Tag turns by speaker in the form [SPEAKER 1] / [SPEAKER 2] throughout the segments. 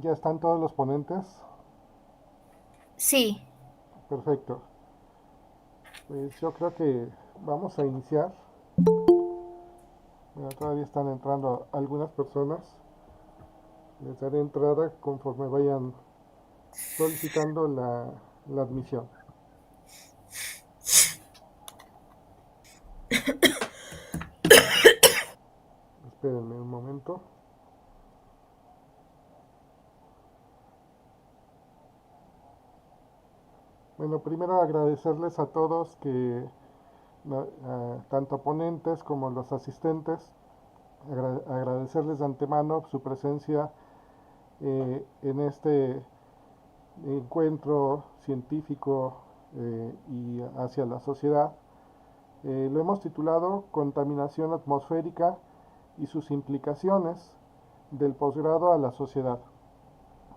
[SPEAKER 1] ¿Ya están todos los ponentes?
[SPEAKER 2] Sí,
[SPEAKER 1] Perfecto. Pues yo creo que vamos a iniciar. Bueno, todavía están entrando algunas personas. Les daré entrada conforme vayan solicitando la admisión. Espérenme un momento. Bueno, primero agradecerles a todos que, tanto ponentes como los asistentes, agradecerles de antemano su presencia en este encuentro científico y hacia la sociedad. Lo hemos titulado Contaminación atmosférica y sus implicaciones del posgrado a la sociedad.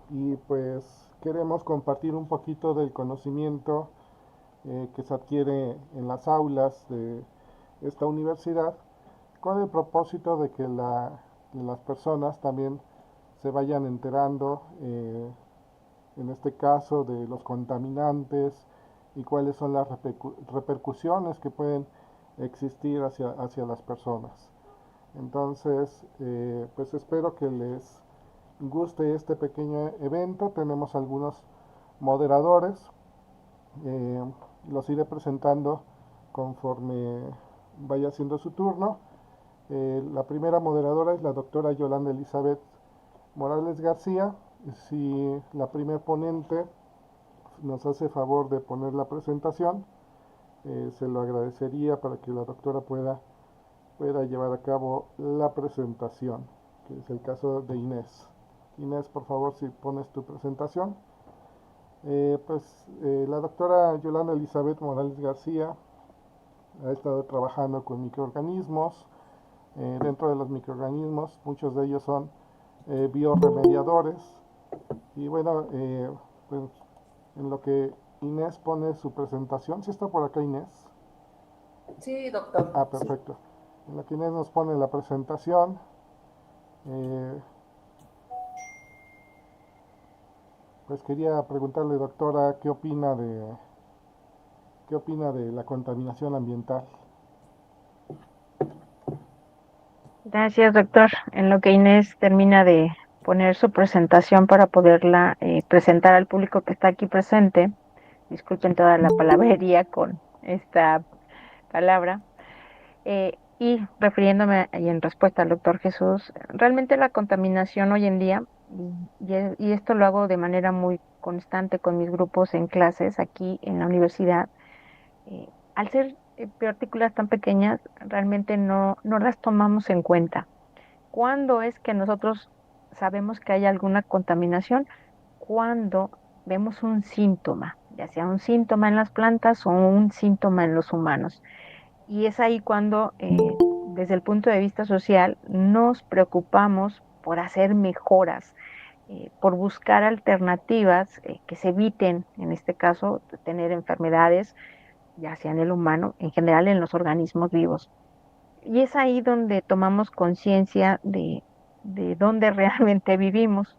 [SPEAKER 1] Y pues queremos compartir un poquito del conocimiento que se adquiere en las aulas de esta universidad con el propósito de que las personas también se vayan enterando, en este caso, de los contaminantes y cuáles son las repercusiones que pueden existir hacia las personas. Entonces, pues espero que les guste este pequeño evento. Tenemos algunos moderadores, eh, los iré presentando conforme vaya siendo su turno. La primera moderadora es la doctora Yolanda Elizabeth Morales García. Si la primer ponente nos hace favor de poner la presentación, se lo agradecería para que la doctora pueda llevar a cabo la presentación, que es el caso de Inés. Inés, por favor, si pones tu presentación. La doctora Yolanda Elizabeth Morales García ha estado trabajando con microorganismos. Dentro de los microorganismos, muchos de ellos son bioremediadores. Y bueno, pues en lo que Inés pone su presentación, ¿sí está por acá Inés?
[SPEAKER 2] sí, doctor.
[SPEAKER 1] Ah,
[SPEAKER 2] Sí.
[SPEAKER 1] perfecto. En lo que Inés nos pone la presentación, eh, pues quería preguntarle, doctora, qué opina de la contaminación ambiental.
[SPEAKER 3] Gracias, doctor. En lo que Inés termina de poner su presentación para poderla presentar al público que está aquí presente, disculpen toda la palabrería con esta palabra, y refiriéndome y en respuesta al doctor Jesús, realmente la contaminación hoy en día, y esto lo hago de manera muy constante con mis grupos en clases aquí en la universidad, al ser partículas tan pequeñas, realmente no las tomamos en cuenta. ¿Cuándo es que nosotros sabemos que hay alguna contaminación? Cuando vemos un síntoma, ya sea un síntoma en las plantas o un síntoma en los humanos. Y es ahí cuando, desde el punto de vista social, nos preocupamos por hacer mejoras, por buscar alternativas que se eviten, en este caso, tener enfermedades, ya sea en el humano, en general en los organismos vivos. Y es ahí donde tomamos conciencia de dónde realmente vivimos.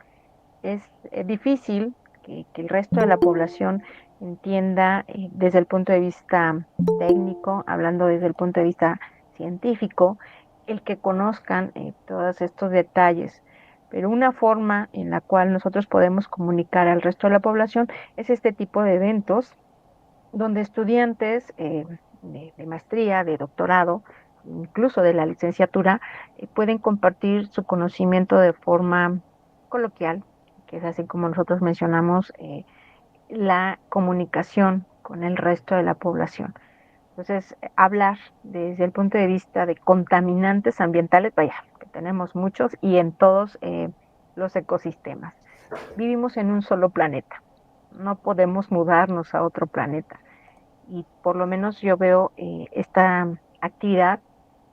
[SPEAKER 3] Es difícil que el resto de la población entienda desde el punto de vista técnico, hablando desde el punto de vista científico, el que conozcan todos estos detalles. Pero una forma en la cual nosotros podemos comunicar al resto de la población es este tipo de eventos donde estudiantes de maestría, de doctorado, incluso de la licenciatura, pueden compartir su conocimiento de forma coloquial, que es así como nosotros mencionamos la comunicación con el resto de la población. Entonces, hablar desde el punto de vista de contaminantes ambientales, vaya, que tenemos muchos y en todos los ecosistemas. Vivimos en un solo planeta, no podemos mudarnos a otro planeta y por lo menos yo veo esta actividad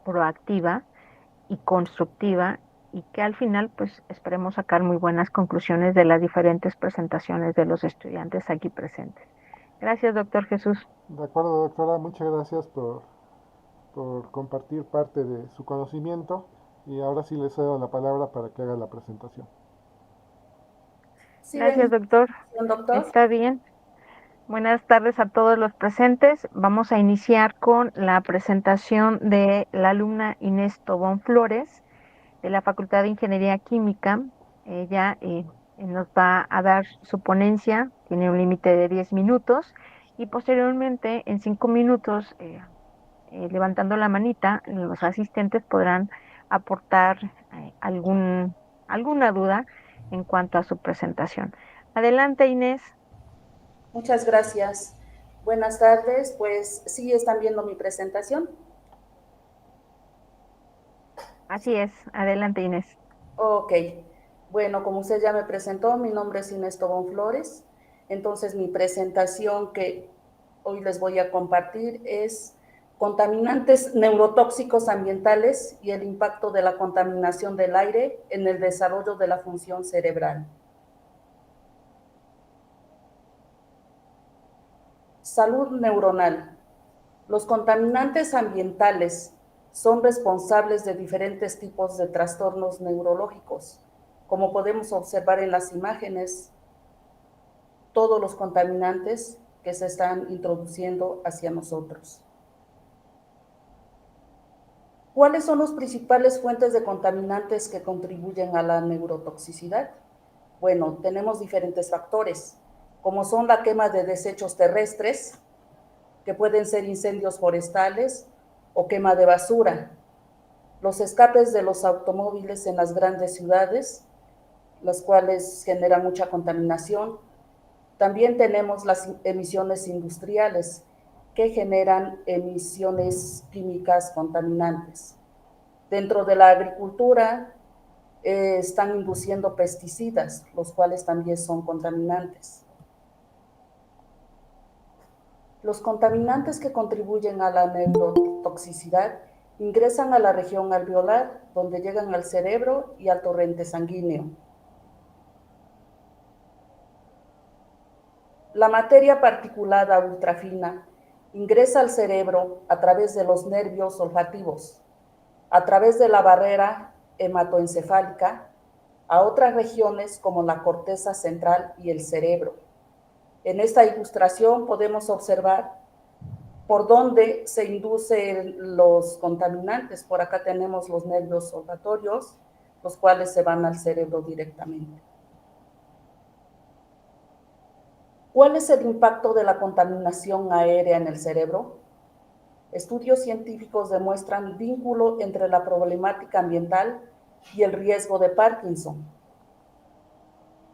[SPEAKER 3] proactiva y constructiva y que al final pues esperemos sacar muy buenas conclusiones de las diferentes presentaciones de los estudiantes aquí presentes. Gracias, doctor Jesús.
[SPEAKER 1] De acuerdo, doctora, muchas gracias por compartir parte de su conocimiento y ahora sí le cedo la palabra para que haga la presentación.
[SPEAKER 2] Sí,
[SPEAKER 3] Gracias, doctor.
[SPEAKER 2] doctor.
[SPEAKER 3] Está bien. Buenas tardes a todos los presentes. Vamos a iniciar con la presentación de la alumna Inés Tobón Flores de la Facultad de Ingeniería Química. Ella nos va a dar su ponencia, tiene un límite de 10 minutos y posteriormente en 5 minutos, levantando la manita, los asistentes podrán aportar alguna duda en cuanto a su presentación. Adelante, Inés.
[SPEAKER 2] Muchas gracias. Buenas tardes. Pues sí, están viendo mi presentación.
[SPEAKER 3] Así es, adelante, Inés.
[SPEAKER 2] Ok. Bueno, como usted ya me presentó, mi nombre es Inés Tobón Flores. Entonces, mi presentación que hoy les voy a compartir es contaminantes neurotóxicos ambientales y el impacto de la contaminación del aire en el desarrollo de la función cerebral. Salud neuronal. Los contaminantes ambientales son responsables de diferentes tipos de trastornos neurológicos. Como podemos observar en las imágenes, todos los contaminantes que se están introduciendo hacia nosotros. ¿Cuáles son las principales fuentes de contaminantes que contribuyen a la neurotoxicidad? Bueno, tenemos diferentes factores, como son la quema de desechos terrestres, que pueden ser incendios forestales o quema de basura, los escapes de los automóviles en las grandes ciudades, las cuales generan mucha contaminación. También tenemos las emisiones industriales, que generan emisiones químicas contaminantes. Dentro de la agricultura están induciendo pesticidas, los cuales también son contaminantes. Los contaminantes que contribuyen a la neurotoxicidad ingresan a la región alveolar, donde llegan al cerebro y al torrente sanguíneo. La materia particulada ultrafina ingresa al cerebro a través de los nervios olfativos, a través de la barrera hematoencefálica, a otras regiones como la corteza central y el cerebro. En esta ilustración podemos observar por dónde se inducen los contaminantes. Por acá tenemos los nervios olfatorios, los cuales se van al cerebro directamente. ¿Cuál es el impacto de la contaminación aérea en el cerebro? Estudios científicos demuestran vínculo entre la problemática ambiental y el riesgo de Parkinson.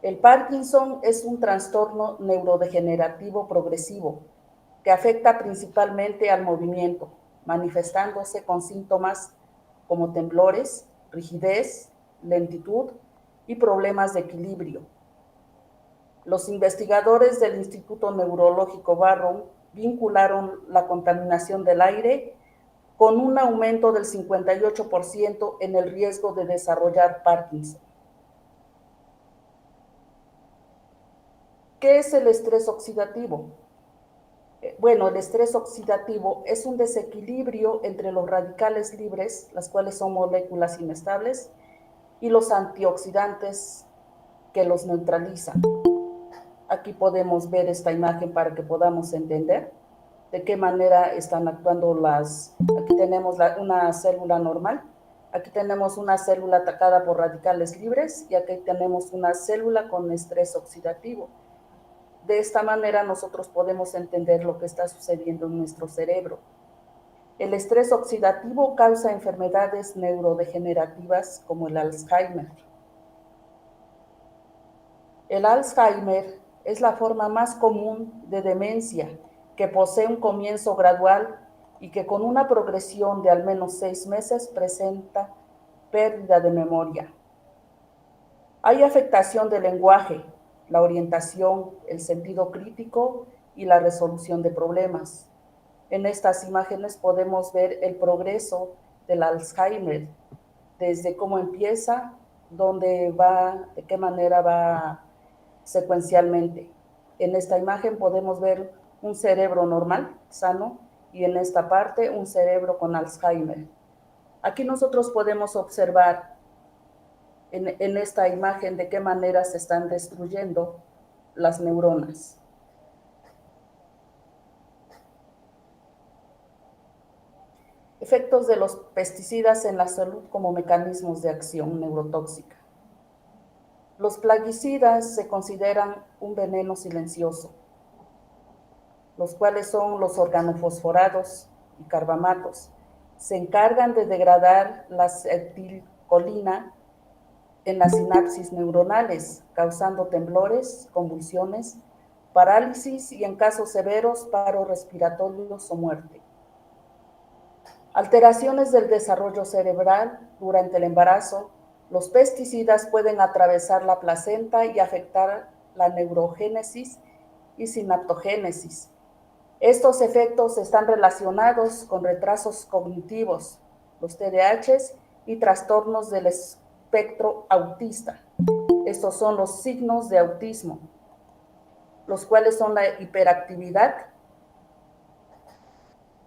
[SPEAKER 2] El Parkinson es un trastorno neurodegenerativo progresivo que afecta principalmente al movimiento, manifestándose con síntomas como temblores, rigidez, lentitud y problemas de equilibrio. Los investigadores del Instituto Neurológico Barrow vincularon la contaminación del aire con un aumento del 58% en el riesgo de desarrollar Parkinson. ¿Qué es el estrés oxidativo? Bueno, el estrés oxidativo es un desequilibrio entre los radicales libres, las cuales son moléculas inestables, y los antioxidantes que los neutralizan. Aquí podemos ver esta imagen para que podamos entender de qué manera están actuando las... Aquí tenemos una célula normal, aquí tenemos una célula atacada por radicales libres y aquí tenemos una célula con estrés oxidativo. De esta manera nosotros podemos entender lo que está sucediendo en nuestro cerebro. El estrés oxidativo causa enfermedades neurodegenerativas como el Alzheimer. El Alzheimer es la forma más común de demencia que posee un comienzo gradual y que con una progresión de al menos 6 meses presenta pérdida de memoria. Hay afectación del lenguaje, la orientación, el sentido crítico y la resolución de problemas. En estas imágenes podemos ver el progreso del Alzheimer, desde cómo empieza, dónde va, de qué manera va secuencialmente. En esta imagen podemos ver un cerebro normal, sano, y en esta parte un cerebro con Alzheimer. Aquí nosotros podemos observar en esta imagen de qué manera se están destruyendo las neuronas. Efectos de los pesticidas en la salud como mecanismos de acción neurotóxica. Los plaguicidas se consideran un veneno silencioso, los cuales son los organofosforados y carbamatos. Se encargan de degradar la acetilcolina en las sinapsis neuronales, causando temblores, convulsiones, parálisis y, en casos severos, paros respiratorios o muerte. Alteraciones del desarrollo cerebral durante el embarazo. Los pesticidas pueden atravesar la placenta y afectar la neurogénesis y sinaptogénesis. Estos efectos están relacionados con retrasos cognitivos, los TDAHs y trastornos del espectro autista. Estos son los signos de autismo, los cuales son la hiperactividad,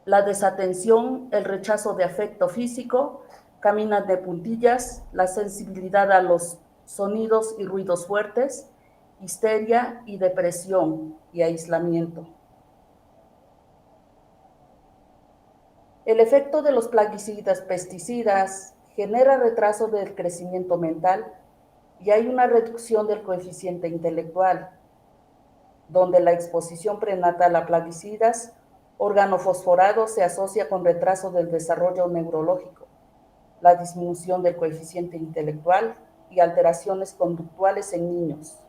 [SPEAKER 2] la desatención, el rechazo de afecto físico, caminan de puntillas, la sensibilidad a los sonidos y ruidos fuertes, histeria y depresión y aislamiento. El efecto de los plaguicidas, pesticidas, genera retraso del crecimiento mental y hay una reducción del coeficiente intelectual, donde la exposición prenatal a plaguicidas organofosforados se asocia con retraso del desarrollo neurológico, la disminución del coeficiente intelectual y alteraciones conductuales en niños.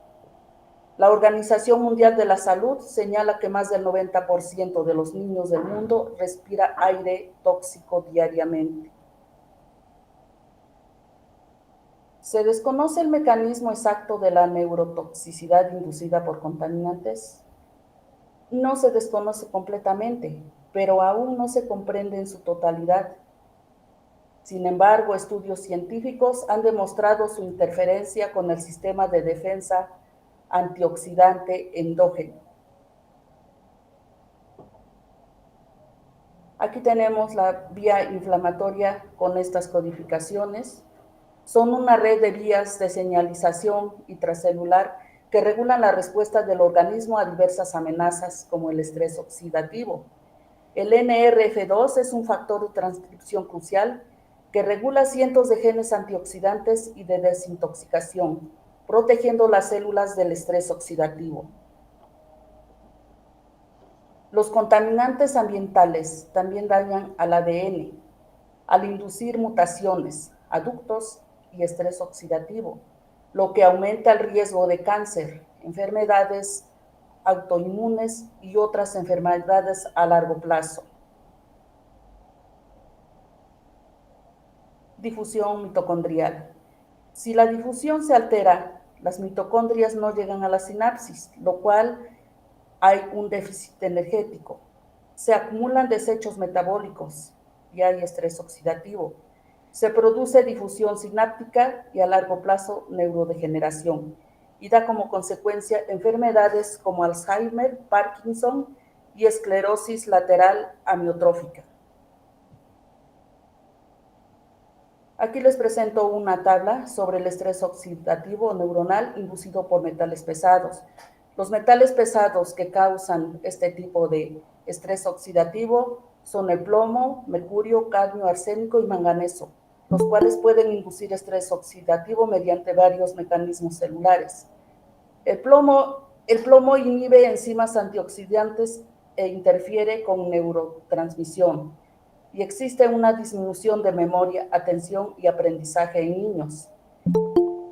[SPEAKER 2] La Organización Mundial de la Salud señala que más del 90% de los niños del mundo respira aire tóxico diariamente. ¿Se desconoce el mecanismo exacto de la neurotoxicidad inducida por contaminantes? No se desconoce completamente, pero aún no se comprende en su totalidad. Sin embargo, estudios científicos han demostrado su interferencia con el sistema de defensa antioxidante endógeno. Aquí tenemos la vía inflamatoria con estas codificaciones. Son una red de vías de señalización intracelular que regulan la respuesta del organismo a diversas amenazas como el estrés oxidativo. El NRF2 es un factor de transcripción crucial que regula cientos de genes antioxidantes y de desintoxicación, protegiendo las células del estrés oxidativo. Los contaminantes ambientales también dañan al ADN al inducir mutaciones, aductos y estrés oxidativo, lo que aumenta el riesgo de cáncer, enfermedades autoinmunes y otras enfermedades a largo plazo. Difusión mitocondrial. Si la difusión se altera, las mitocondrias no llegan a la sinapsis, lo cual hay un déficit energético. Se acumulan desechos metabólicos y hay estrés oxidativo. Se produce difusión sináptica y a largo plazo neurodegeneración y da como consecuencia enfermedades como Alzheimer, Parkinson y esclerosis lateral amiotrófica. Aquí les presento una tabla sobre el estrés oxidativo neuronal inducido por metales pesados. Los metales pesados que causan este tipo de estrés oxidativo son el plomo, mercurio, cadmio, arsénico y manganeso, los cuales pueden inducir estrés oxidativo mediante varios mecanismos celulares. El plomo inhibe enzimas antioxidantes e interfiere con neurotransmisión, y existe una disminución de memoria, atención y aprendizaje en niños.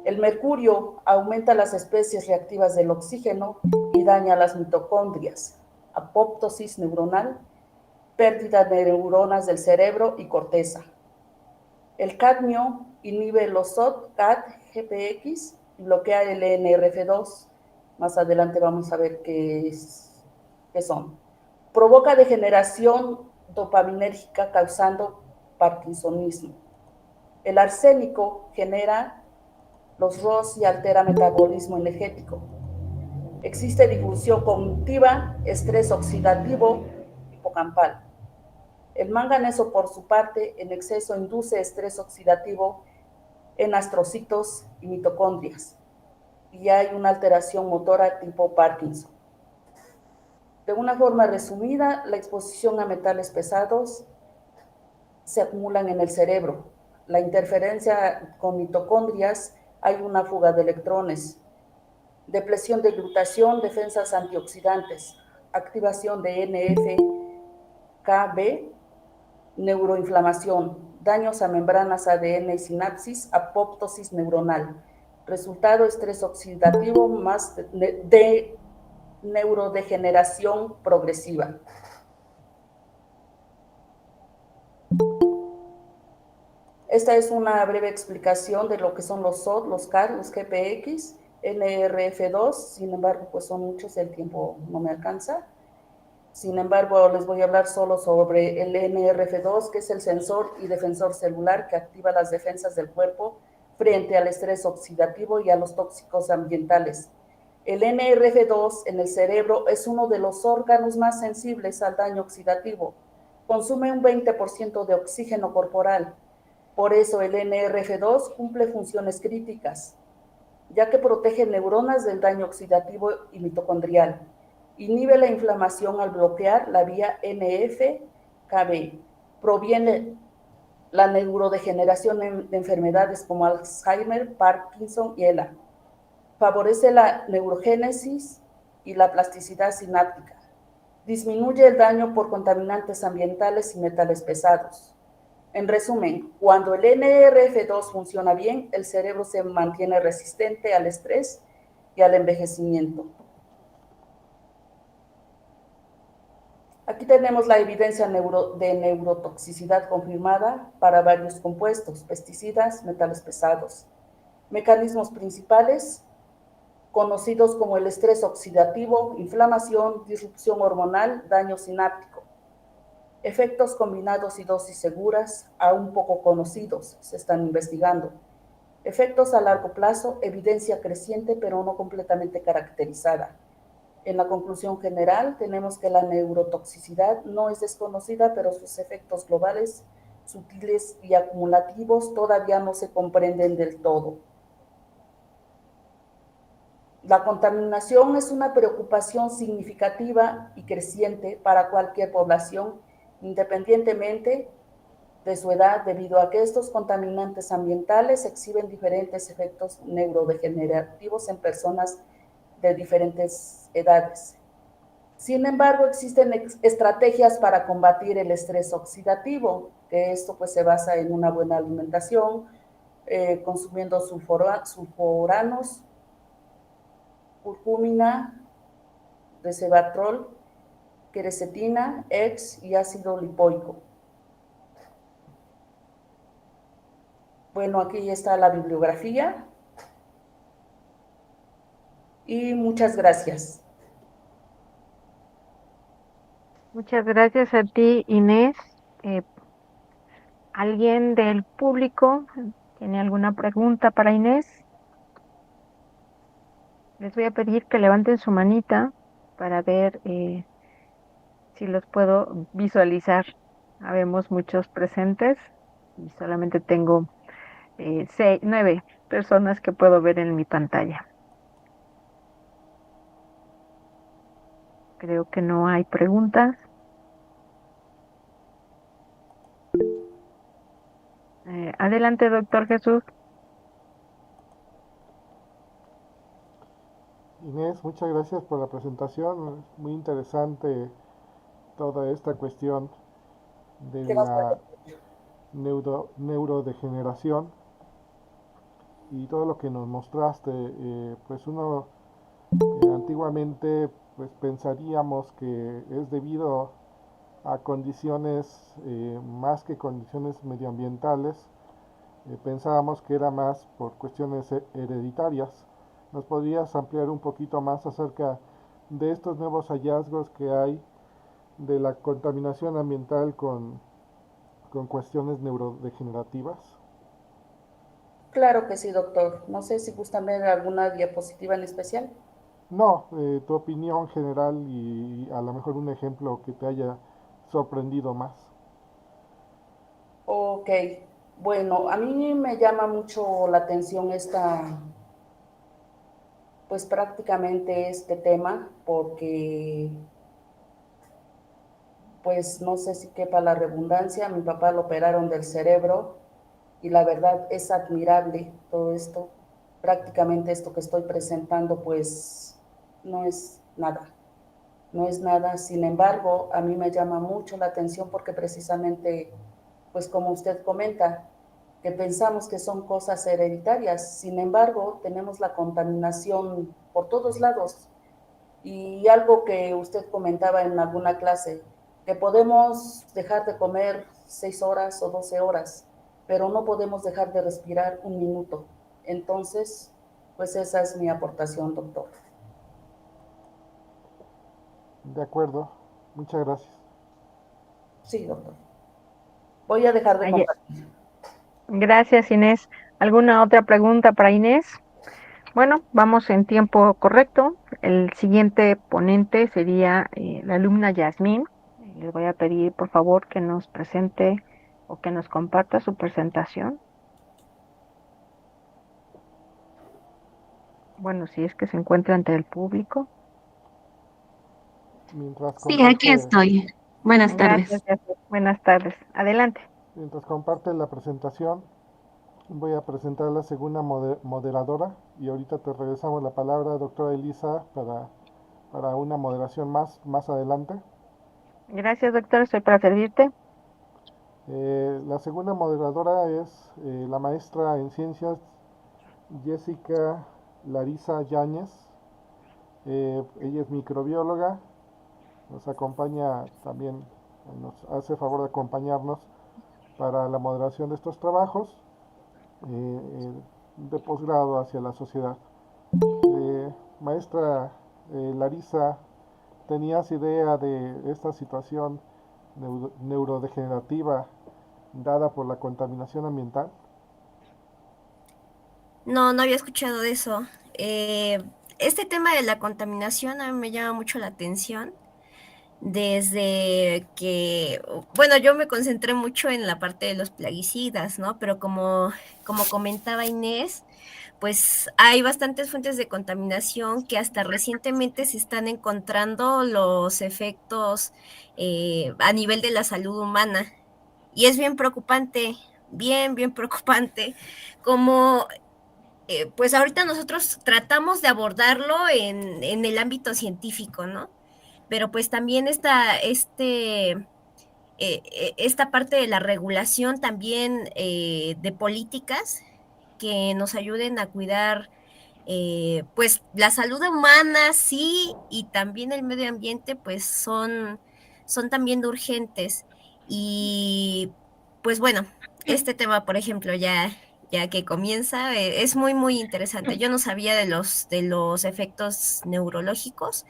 [SPEAKER 2] El mercurio aumenta las especies reactivas del oxígeno y daña las mitocondrias, apoptosis neuronal, pérdida de neuronas del cerebro y corteza. El cadmio inhibe los SOD, CAD, GPX y bloquea el NRF2. Más adelante vamos a ver qué son. Provoca degeneración dopaminérgica causando parkinsonismo. El arsénico genera los ROS y altera metabolismo energético. Existe difusión cognitiva, estrés oxidativo hipocampal. El manganeso, por su parte, en exceso induce estrés oxidativo en astrocitos y mitocondrias, y hay una alteración motora tipo Parkinson. De una forma resumida, la exposición a metales pesados se acumulan en el cerebro. La interferencia con mitocondrias, hay una fuga de electrones, depresión de glutación, defensas antioxidantes, activación de NF-κB, neuroinflamación, daños a membranas ADN y sinapsis, apoptosis neuronal. Resultado, estrés oxidativo más de neurodegeneración progresiva. Esta es una breve explicación de lo que son los SOD, los CAR, los GPX, NRF2, sin embargo, pues son muchos, el tiempo no me alcanza. Sin embargo, les voy a hablar solo sobre el NRF2, que es el sensor y defensor celular que activa las defensas del cuerpo frente al estrés oxidativo y a los tóxicos ambientales. El NRF2 en el cerebro es uno de los órganos más sensibles al daño oxidativo. Consume un 20% de oxígeno corporal. Por eso el NRF2 cumple funciones críticas, ya que protege neuronas del daño oxidativo y mitocondrial. Inhibe la inflamación al bloquear la vía NF-κB. Proviene la neurodegeneración de enfermedades como Alzheimer, Parkinson y ELA. Favorece la neurogénesis y la plasticidad sináptica. Disminuye el daño por contaminantes ambientales y metales pesados. En resumen, cuando el NRF2 funciona bien, el cerebro se mantiene resistente al estrés y al envejecimiento. Aquí tenemos la evidencia de neurotoxicidad confirmada para varios compuestos, pesticidas, metales pesados. Mecanismos principales, conocidos como el estrés oxidativo, inflamación, disrupción hormonal, daño sináptico. Efectos combinados y dosis seguras, aún poco conocidos, se están investigando. Efectos a largo plazo, evidencia creciente pero no completamente caracterizada. En la conclusión general, tenemos que la neurotoxicidad no es desconocida, pero sus efectos globales, sutiles y acumulativos todavía no se comprenden del todo. La contaminación es una preocupación significativa y creciente para cualquier población, independientemente de su edad, debido a que estos contaminantes ambientales exhiben diferentes efectos neurodegenerativos en personas de diferentes edades. Sin embargo, existen estrategias para combatir el estrés oxidativo, que esto pues se basa en una buena alimentación, consumiendo sulforanos, curcumina, resveratrol, quercetina, X y ácido lipoico. Bueno, aquí está la bibliografía y muchas gracias.
[SPEAKER 3] Muchas gracias a ti, Inés. ¿Alguien del público tiene alguna pregunta para Inés? Les voy a pedir que levanten su manita para ver si los puedo visualizar. Habemos muchos presentes y solamente tengo 9 personas que puedo ver en mi pantalla. Creo que no hay preguntas. Adelante, doctor Jesús.
[SPEAKER 1] Inés, muchas gracias por la presentación. Es muy interesante toda esta cuestión de la neurodegeneración y todo lo que nos mostraste. Pues uno antiguamente pues pensaríamos que es debido a condiciones más que condiciones medioambientales. Pensábamos que era más por cuestiones hereditarias. ¿Nos podrías ampliar un poquito más acerca de estos nuevos hallazgos que hay de la contaminación ambiental con cuestiones neurodegenerativas?
[SPEAKER 2] Claro que sí, doctor. No sé si gustan ver alguna diapositiva en especial.
[SPEAKER 1] No, tu opinión general y a lo mejor un ejemplo que te haya sorprendido más.
[SPEAKER 2] Ok. Bueno, a mí me llama mucho la atención pues prácticamente este tema, porque pues no sé si quepa la redundancia, a mi papá lo operaron del cerebro y la verdad es admirable todo esto. Prácticamente esto que estoy presentando pues no es nada, no es nada. Sin embargo, a mí me llama mucho la atención porque precisamente, pues como usted comenta, que pensamos que son cosas hereditarias. Sin embargo, tenemos la contaminación por todos lados. Y algo que usted comentaba en alguna clase, que podemos dejar de comer 6 horas o 12 horas, pero no podemos dejar de respirar un minuto. Entonces, pues esa es mi aportación, doctor.
[SPEAKER 1] De acuerdo, muchas gracias.
[SPEAKER 2] Sí, doctor. Voy a dejar de
[SPEAKER 3] Ay,
[SPEAKER 2] compartir.
[SPEAKER 3] gracias, Inés. ¿Alguna otra pregunta para Inés? Bueno, vamos en tiempo correcto. El siguiente ponente sería la alumna Yasmín. Les voy a pedir, por favor, que nos presente o que nos comparta su presentación. Bueno, si es que se encuentra entre el público.
[SPEAKER 1] Mientras
[SPEAKER 4] Sí, aquí
[SPEAKER 1] comparte,
[SPEAKER 4] estoy. Buenas
[SPEAKER 3] Gracias,
[SPEAKER 4] tardes.
[SPEAKER 3] Yasmín. Buenas tardes. Adelante.
[SPEAKER 1] mientras comparte la presentación, voy a presentar a la segunda moderadora y ahorita te regresamos la palabra, doctora Elisa, para una moderación más adelante.
[SPEAKER 3] Gracias, doctor. Estoy para servirte.
[SPEAKER 1] La segunda moderadora es la maestra en ciencias Jessica Larisa Yáñez. Ella es microbióloga, nos acompaña también, nos hace favor de acompañarnos para la moderación de estos trabajos de posgrado hacia la sociedad. Maestra Larisa, ¿tenías idea de esta situación neurodegenerativa dada por la contaminación ambiental?
[SPEAKER 5] No, no había escuchado de eso. Este tema de la contaminación a mí me llama mucho la atención desde que, bueno, yo me concentré mucho en la parte de los plaguicidas, ¿no? Pero como comentaba Inés, pues hay bastantes fuentes de contaminación que hasta recientemente se están encontrando los efectos a nivel de la salud humana. Y es bien preocupante, bien preocupante, como pues ahorita nosotros tratamos de abordarlo en el ámbito científico, ¿no? Pero pues también esta parte de la regulación también de políticas que nos ayuden a cuidar pues la salud humana, sí, y también el medio ambiente, pues son también urgentes. Y pues bueno, este tema, por ejemplo, ya que comienza, es muy interesante. Yo no sabía de los efectos neurológicos,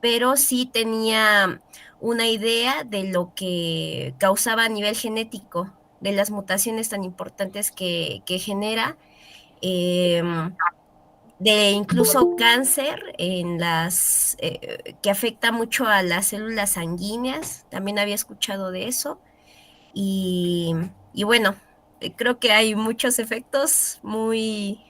[SPEAKER 5] pero sí tenía una idea de lo que causaba a nivel genético, de las mutaciones tan importantes que genera. De incluso cáncer que afecta mucho a las células sanguíneas, también había escuchado de eso, y, y bueno, creo que hay muchos efectos muy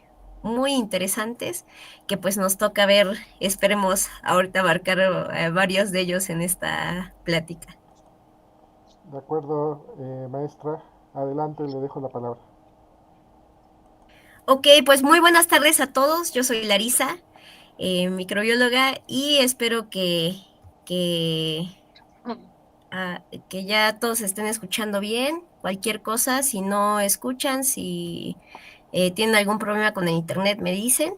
[SPEAKER 5] interesantes que pues nos toca ver, esperemos ahorita abarcar varios de ellos en esta plática.
[SPEAKER 1] De acuerdo, maestra, adelante, le dejo la palabra.
[SPEAKER 5] Ok, pues muy buenas tardes a todos, yo soy Larisa, microbióloga, y espero que que ya todos estén escuchando bien. Cualquier cosa, si no escuchan, si tienen algún problema con el internet, me dicen.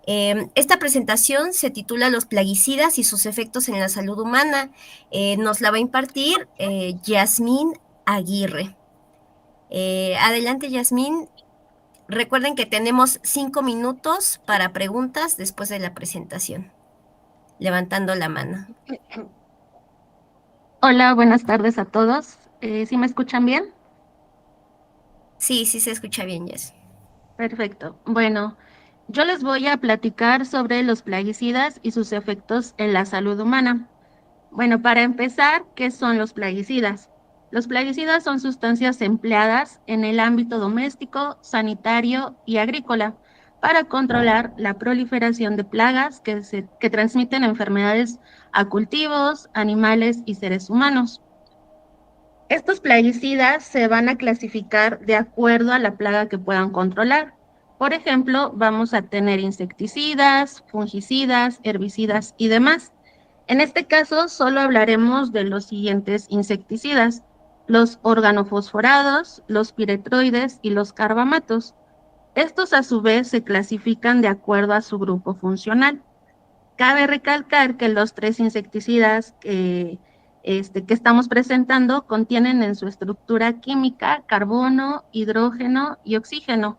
[SPEAKER 5] Esta presentación se titula Los plaguicidas y sus efectos en la salud humana. Nos la va a impartir Yasmín Aguirre. Adelante, Yasmín. Recuerden que tenemos 5 minutos para preguntas después de la presentación. Levantando la mano.
[SPEAKER 4] Hola, buenas tardes a todos. ¿Sí me escuchan bien?
[SPEAKER 5] Sí, sí se escucha bien, Jess.
[SPEAKER 4] Perfecto. Bueno, yo les voy a platicar sobre los plaguicidas y sus efectos en la salud humana. Bueno, para empezar, ¿qué son los plaguicidas? Los plaguicidas son sustancias empleadas en el ámbito doméstico, sanitario y agrícola para controlar la proliferación de plagas que transmiten enfermedades a cultivos, animales y seres humanos. Estos plaguicidas se van a clasificar de acuerdo a la plaga que puedan controlar. Por ejemplo, vamos a tener insecticidas, fungicidas, herbicidas y demás. En este caso, solo hablaremos de los siguientes insecticidas: los organofosforados, los piretroides y los carbamatos. Estos a su vez se clasifican de acuerdo a su grupo funcional. Cabe recalcar que los 3 insecticidas que estamos presentando contienen en su estructura química carbono, hidrógeno y oxígeno.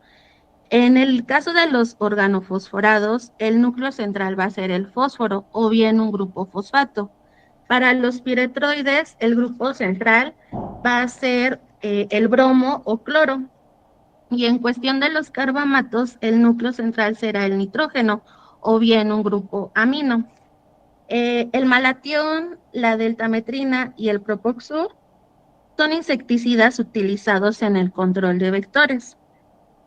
[SPEAKER 4] En el caso de los organofosforados, el núcleo central va a ser el fósforo o bien un grupo fosfato. Para los piretroides, el grupo central va a ser el bromo o cloro. Y en cuestión de los carbamatos, el núcleo central será el nitrógeno o bien un grupo amino. El malatión, la deltametrina y el propoxur son insecticidas utilizados en el control de vectores.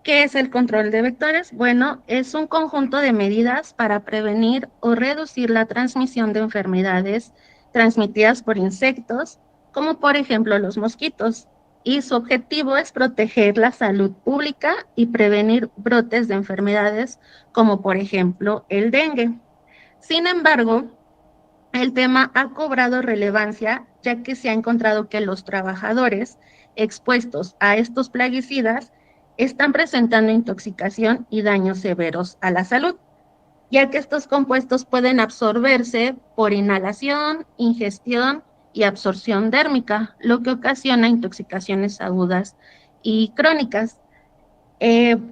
[SPEAKER 4] ¿Qué es el control de vectores? Bueno, es un conjunto de medidas para prevenir o reducir la transmisión de enfermedades transmitidas por insectos, como por ejemplo los mosquitos, y su objetivo es proteger la salud pública y prevenir brotes de enfermedades como por ejemplo el dengue. Sin embargo, el tema ha cobrado relevancia ya que se ha encontrado que los trabajadores expuestos a estos plaguicidas están presentando intoxicación y daños severos a la salud, ya que estos compuestos pueden absorberse por inhalación, ingestión y absorción dérmica, lo que ocasiona intoxicaciones agudas y crónicas.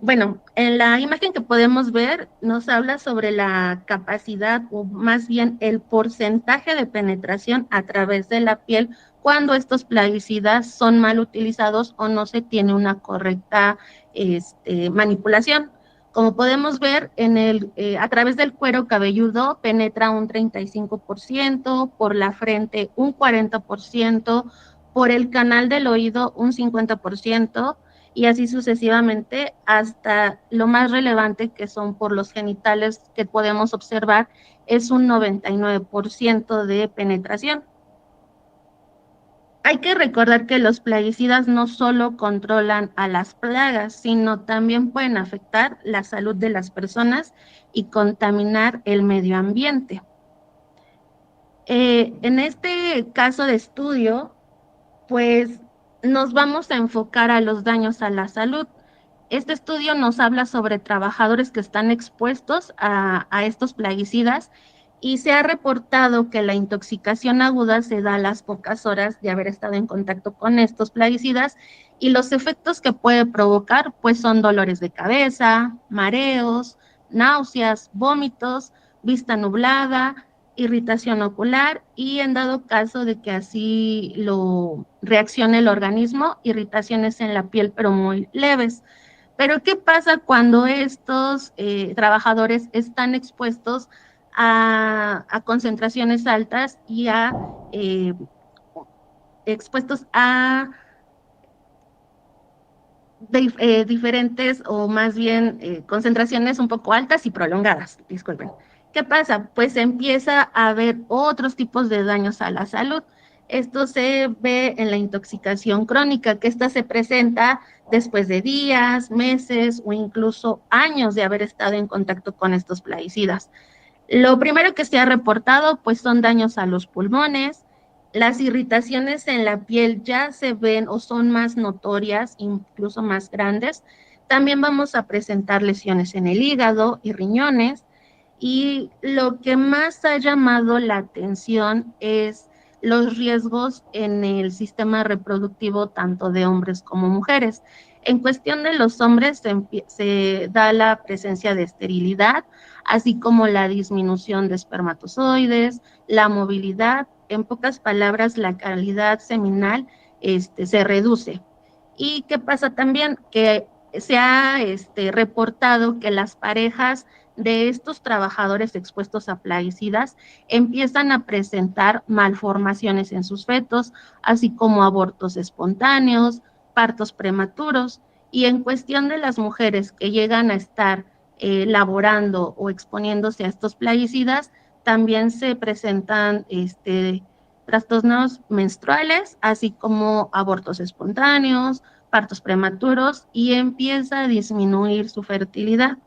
[SPEAKER 4] Bueno, en la imagen que podemos ver nos habla sobre la capacidad o más bien el porcentaje de penetración a través de la piel cuando estos plaguicidas son mal utilizados o no se tiene una correcta manipulación. Como podemos ver, a través del cuero cabelludo penetra un 35%, por la frente un 40%, por el canal del oído un 50%, y así sucesivamente hasta lo más relevante que son por los genitales que podemos observar es un 99% de penetración. Hay que recordar que los plaguicidas no solo controlan a las plagas, sino también pueden afectar la salud de las personas y contaminar el medio ambiente. En este caso de estudio, pues nos vamos a enfocar a los daños a la salud. Este estudio nos habla sobre trabajadores que están expuestos a estos plaguicidas y se ha reportado que la intoxicación aguda se da a las pocas horas de haber estado en contacto con estos plaguicidas y los efectos que puede provocar pues son dolores de cabeza, mareos, náuseas, vómitos, vista nublada, irritación ocular y en dado caso de que así lo reaccione el organismo, irritaciones en la piel pero muy leves. Pero ¿qué pasa cuando estos trabajadores están expuestos a concentraciones altas y expuestos a diferentes o más bien concentraciones un poco altas y prolongadas? Disculpen. ¿Qué pasa? Pues empieza a haber otros tipos de daños a la salud. Esto se ve en la intoxicación crónica, que esta se presenta después de días, meses o incluso años de haber estado en contacto con estos plaguicidas. Lo primero que se ha reportado pues son daños a los pulmones, las irritaciones en la piel ya se ven o son más notorias, incluso más grandes. También vamos a presentar lesiones en el hígado y riñones. Y lo que más ha llamado la atención es los riesgos en el sistema reproductivo tanto de hombres como mujeres. En cuestión de los hombres se da la presencia de esterilidad, así como la disminución de espermatozoides, la movilidad, en pocas palabras, la calidad seminal se reduce. ¿Y qué pasa también? Que se ha reportado que las parejas de estos trabajadores expuestos a plaguicidas empiezan a presentar malformaciones en sus fetos, así como abortos espontáneos, partos prematuros, y en cuestión de las mujeres que llegan a estar laborando o exponiéndose a estos plaguicidas, también se presentan trastornos menstruales, así como abortos espontáneos, partos prematuros, y empieza a disminuir su fertilidad.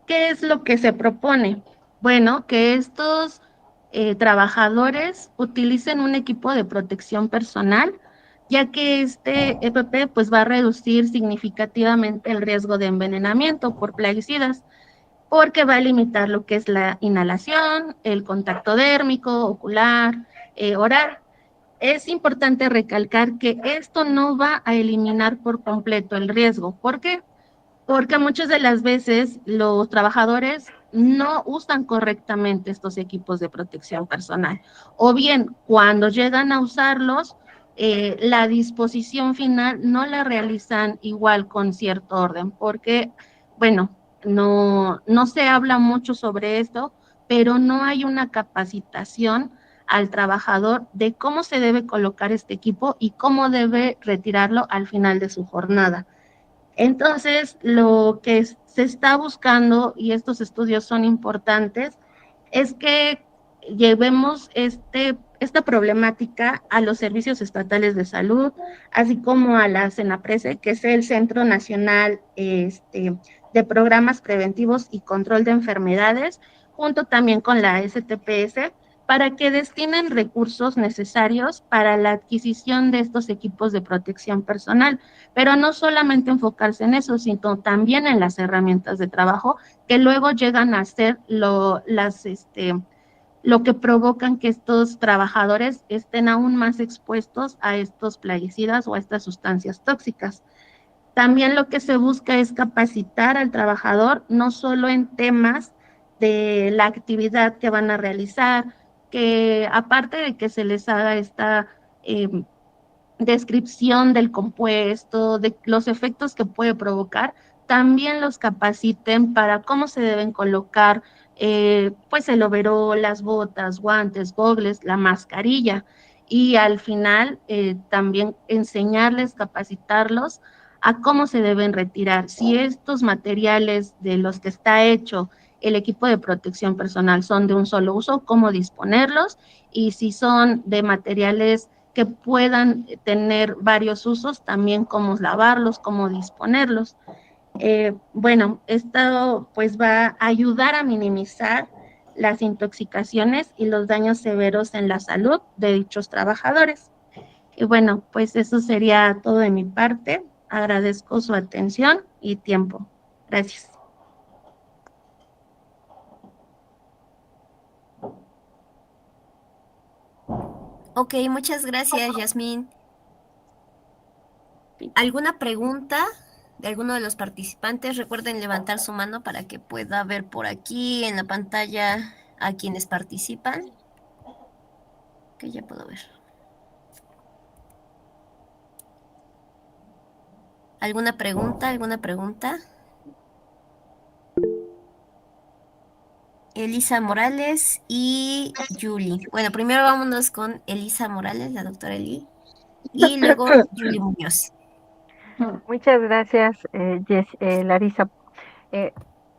[SPEAKER 4] ¿Qué es lo que se propone? Bueno, que estos trabajadores utilicen un equipo de protección personal, ya que este EPP pues, va a reducir significativamente el riesgo de envenenamiento por plaguicidas, porque va a limitar lo que es la inhalación, el contacto dérmico, ocular, oral. Es importante recalcar que esto no va a eliminar por completo el riesgo. ¿Por qué? Porque muchas de las veces los trabajadores no usan correctamente estos equipos de protección personal. O bien, cuando llegan a usarlos, la disposición final no la realizan igual con cierto orden, porque, bueno, no se habla mucho sobre esto, pero no hay una capacitación al trabajador de cómo se debe colocar este equipo y cómo debe retirarlo al final de su jornada. Entonces, lo que se está buscando, y estos estudios son importantes, es que llevemos esta problemática a los servicios estatales de salud, así como a la CENAPRESE, que es el Centro Nacional de Programas Preventivos y Control de Enfermedades, junto también con la STPS, para que destinen recursos necesarios para la adquisición de estos equipos de protección personal, pero no solamente enfocarse en eso, sino también en las herramientas de trabajo que luego llegan a ser lo que provocan que estos trabajadores estén aún más expuestos a estos plaguicidas o a estas sustancias tóxicas. También lo que se busca es capacitar al trabajador, no solo en temas de la actividad que van a realizar, que aparte de que se les haga esta descripción del compuesto, de los efectos que puede provocar, también los capaciten para cómo se deben colocar pues el overol, las botas, guantes, gogles, la mascarilla, y al final también enseñarles, capacitarlos a cómo se deben retirar. Si estos materiales de los que está hecho el equipo de protección personal son de un solo uso, cómo disponerlos, y si son de materiales que puedan tener varios usos, también cómo lavarlos, cómo disponerlos. Bueno, esto pues va a ayudar a minimizar las intoxicaciones y los daños severos en la salud de dichos trabajadores. Y bueno, pues eso sería todo de mi parte. Agradezco su atención y tiempo. Gracias.
[SPEAKER 5] Ok, muchas gracias, Yasmín. ¿Alguna pregunta de alguno de los participantes? Recuerden levantar su mano para que pueda ver por aquí en la pantalla a quienes participan. Que ya puedo ver. ¿Alguna pregunta? ¿Alguna pregunta? Elisa Morales y Julie. Bueno, primero vámonos con Elisa Morales, la doctora Eli, y luego Julie Muñoz.
[SPEAKER 3] Muchas gracias, Larisa. Eh,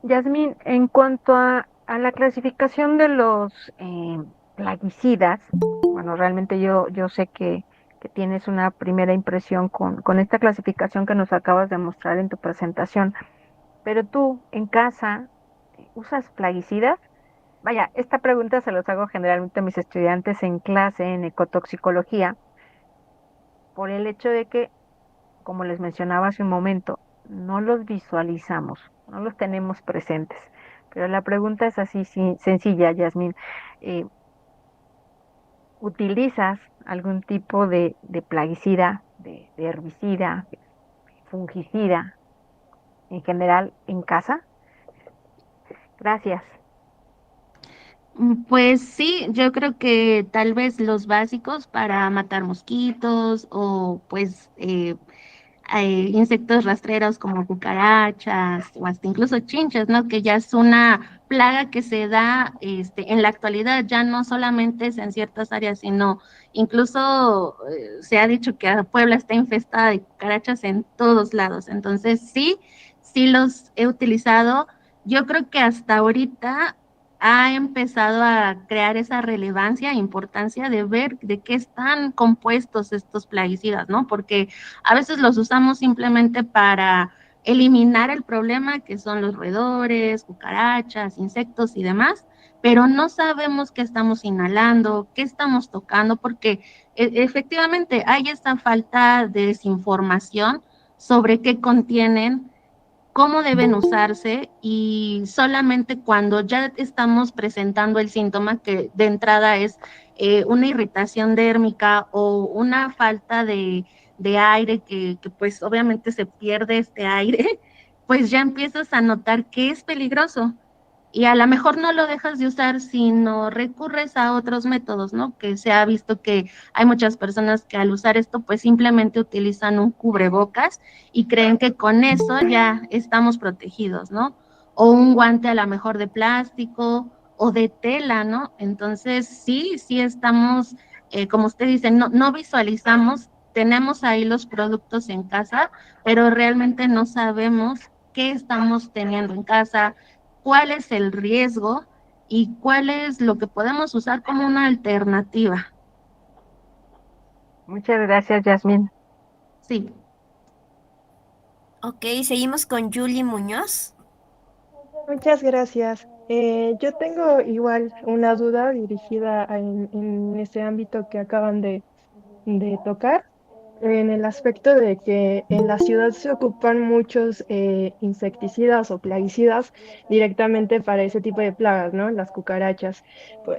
[SPEAKER 3] Yasmín, en cuanto a la clasificación de los plaguicidas, bueno, realmente yo sé que tienes una primera impresión con esta clasificación que nos acabas de mostrar en tu presentación, pero tú en casa, ¿usas plaguicidas? Vaya, esta pregunta se los hago generalmente a mis estudiantes en clase en ecotoxicología, por el hecho de que, como les mencionaba hace un momento, no los visualizamos, no los tenemos presentes. Pero la pregunta es así sencilla, Yasmín. Eh, ¿Utilizas algún tipo de plaguicida, de herbicida, de fungicida en general en casa? Gracias.
[SPEAKER 4] Pues sí, yo creo que tal vez los básicos para matar mosquitos o pues insectos rastreros como cucarachas o hasta incluso chinches, ¿no? Que ya es una plaga que se da en la actualidad, ya no solamente es en ciertas áreas, sino incluso se ha dicho que Puebla está infestada de cucarachas en todos lados. Entonces, sí, sí los he utilizado. Yo creo que hasta ahorita ha empezado a crear esa relevancia e importancia de ver de qué están compuestos estos plaguicidas, ¿no? Porque a veces los usamos simplemente para eliminar el problema que son los roedores, cucarachas, insectos y demás, pero no sabemos qué estamos inhalando, qué estamos tocando, porque efectivamente hay esta falta de desinformación sobre qué contienen, cómo deben usarse y solamente cuando ya estamos presentando el síntoma, que de entrada es una irritación dérmica o una falta de aire, que pues obviamente se pierde este aire, pues ya empiezas a notar que es peligroso y a lo mejor no lo dejas de usar, sino recurres a otros métodos, ¿no? Que se ha visto que hay muchas personas que al usar esto, pues simplemente utilizan un cubrebocas y creen que con eso ya estamos protegidos, ¿no? O un guante a lo mejor de plástico o de tela, ¿no? Entonces, sí, sí estamos, como usted dice, no visualizamos, tenemos ahí los productos en casa, pero realmente no sabemos qué estamos teniendo en casa, cuál es el riesgo y cuál es lo que podemos usar como una alternativa.
[SPEAKER 3] Muchas gracias, Yasmín.
[SPEAKER 4] Sí.
[SPEAKER 5] Ok, seguimos con Julie Muñoz.
[SPEAKER 6] Muchas gracias. Yo tengo igual una duda dirigida en ese ámbito que acaban de tocar, en el aspecto de que en la ciudad se ocupan muchos insecticidas o plaguicidas directamente para ese tipo de plagas, ¿no? Las cucarachas.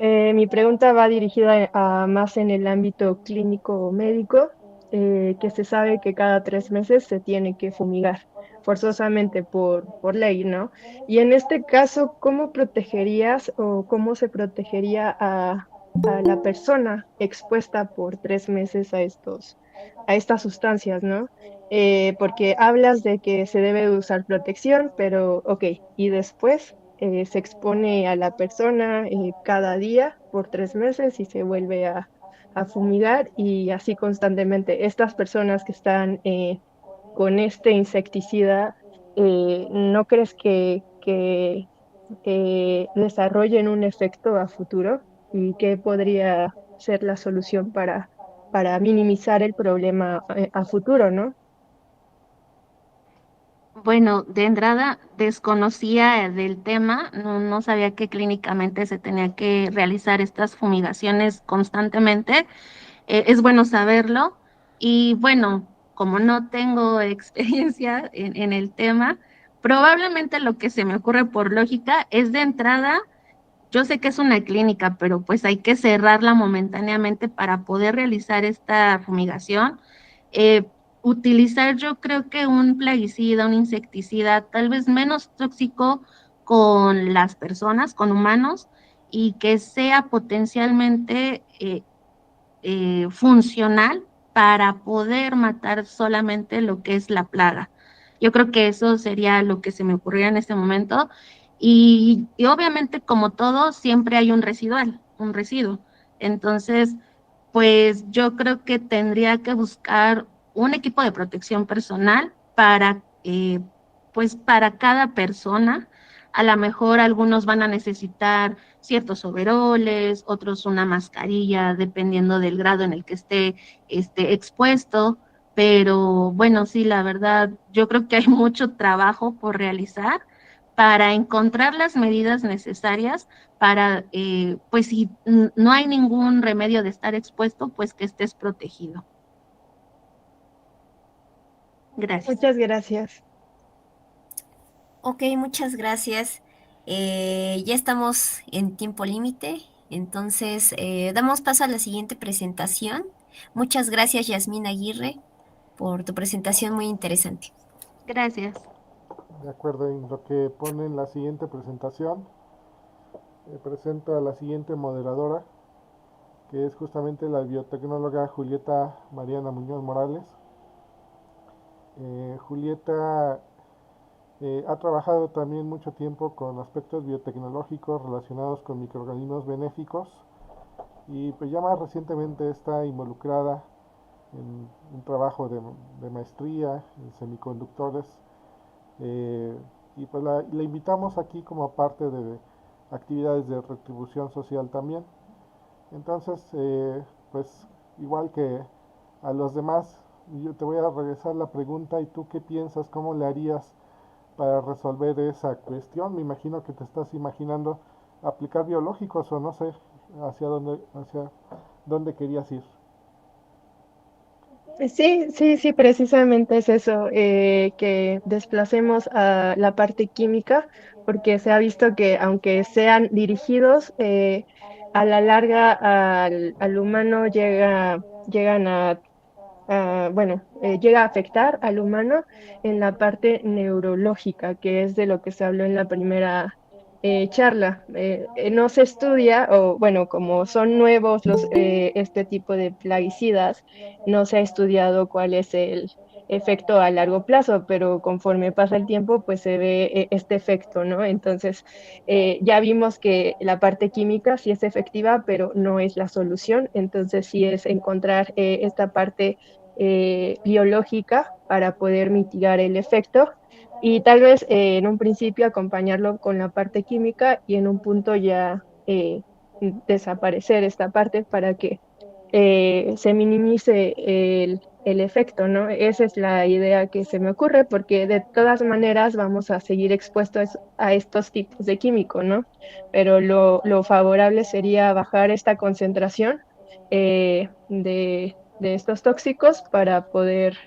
[SPEAKER 6] Mi pregunta va dirigida a más en el ámbito clínico o médico, que se sabe que cada 3 meses se tiene que fumigar, forzosamente por ley, ¿no? Y en este caso, ¿cómo protegerías o cómo se protegería a la persona expuesta por 3 meses a estas sustancias, ¿no? Porque hablas de que se debe usar protección, pero ok, y después se expone a la persona cada día por 3 meses y se vuelve a fumigar y así constantemente. Estas personas que están con este insecticida, ¿no crees que desarrollen un efecto a futuro? ¿Y qué podría ser la solución para minimizar el problema a futuro, ¿no?
[SPEAKER 4] Bueno, de entrada desconocía del tema, no sabía que clínicamente se tenía que realizar estas fumigaciones constantemente. Es bueno saberlo. Y bueno, como no tengo experiencia en el tema, probablemente lo que se me ocurre por lógica es de entrada. Yo sé que es una clínica, pero pues hay que cerrarla momentáneamente para poder realizar esta fumigación. Eh, Utilizar yo creo que un plaguicida, un insecticida, tal vez menos tóxico con las personas, con humanos, y que sea potencialmente funcional para poder matar solamente lo que es la plaga. Yo creo que eso sería lo que se me ocurría en este momento. Y obviamente, como todo, siempre hay un residual, un residuo. Entonces, pues yo creo que tendría que buscar un equipo de protección personal para, pues para cada persona. A lo mejor algunos van a necesitar ciertos overoles, otros una mascarilla, dependiendo del grado en el que esté expuesto. Pero bueno, sí, la verdad, yo creo que hay mucho trabajo por realizar para encontrar las medidas necesarias para, pues si no hay ningún remedio de estar expuesto, pues que estés protegido. Gracias.
[SPEAKER 6] Muchas gracias.
[SPEAKER 5] Ok, muchas gracias. Ya estamos en tiempo límite, entonces damos paso a la siguiente presentación. Muchas gracias, Yasmín Aguirre, por tu presentación muy interesante.
[SPEAKER 4] Gracias.
[SPEAKER 1] De acuerdo en lo que pone en la siguiente presentación, presento a la siguiente moderadora, que es justamente la biotecnóloga Julieta Mariana Muñoz Morales. Julieta ha trabajado también mucho tiempo con aspectos biotecnológicos relacionados con microorganismos benéficos y pues ya más recientemente está involucrada en un trabajo de maestría en semiconductores y pues la invitamos aquí como parte de actividades de retribución social también. Entonces, pues igual que a los demás, yo te voy a regresar la pregunta y tú qué piensas, cómo le harías para resolver esa cuestión. Me imagino que te estás imaginando aplicar biológicos o no sé hacia dónde querías ir.
[SPEAKER 6] Sí, sí, sí, precisamente es eso, que desplacemos a la parte química, porque se ha visto que aunque sean dirigidos, a la larga al humano llegan bueno, llega a afectar al humano en la parte neurológica, que es de lo que se habló en la primera charla. No se estudia, o bueno, como son nuevos este tipo de plaguicidas, no se ha estudiado cuál es el efecto a largo plazo, pero conforme pasa el tiempo, pues se ve este efecto, ¿no? Entonces, ya vimos que la parte química sí es efectiva, pero no es la solución. Entonces, sí es encontrar esta parte biológica para poder mitigar el efecto y tal vez en un principio acompañarlo con la parte química y en un punto ya desaparecer esta parte para que se minimice el efecto, ¿no? Esa es la idea que se me ocurre, porque de todas maneras vamos a seguir expuestos a estos tipos de químico, ¿no? Pero lo favorable sería bajar esta concentración de estos tóxicos para poder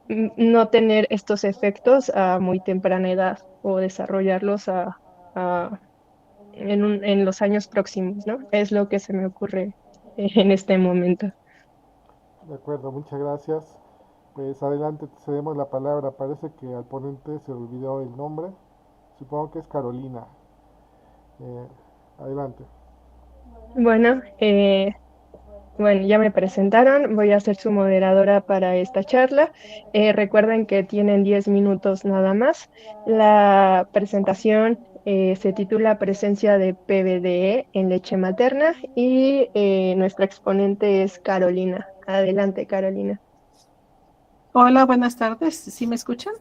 [SPEAKER 6] no tener estos efectos a muy temprana edad o desarrollarlos a- en los años próximos, ¿no? Es lo que se me ocurre en este momento.
[SPEAKER 1] De acuerdo, muchas gracias. Pues adelante, te cedemos la palabra. Parece que al ponente se olvidó el nombre. Supongo que es Carolina. Eh, Adelante.
[SPEAKER 6] Bueno, bueno, ya me presentaron, voy a ser su moderadora para esta charla. Recuerden que tienen 10 minutos nada más. La presentación se titula Presencia de PBDE en leche materna y nuestra exponente es Carolina. Adelante, Carolina.
[SPEAKER 7] Hola, buenas tardes. ¿Sí me escuchan?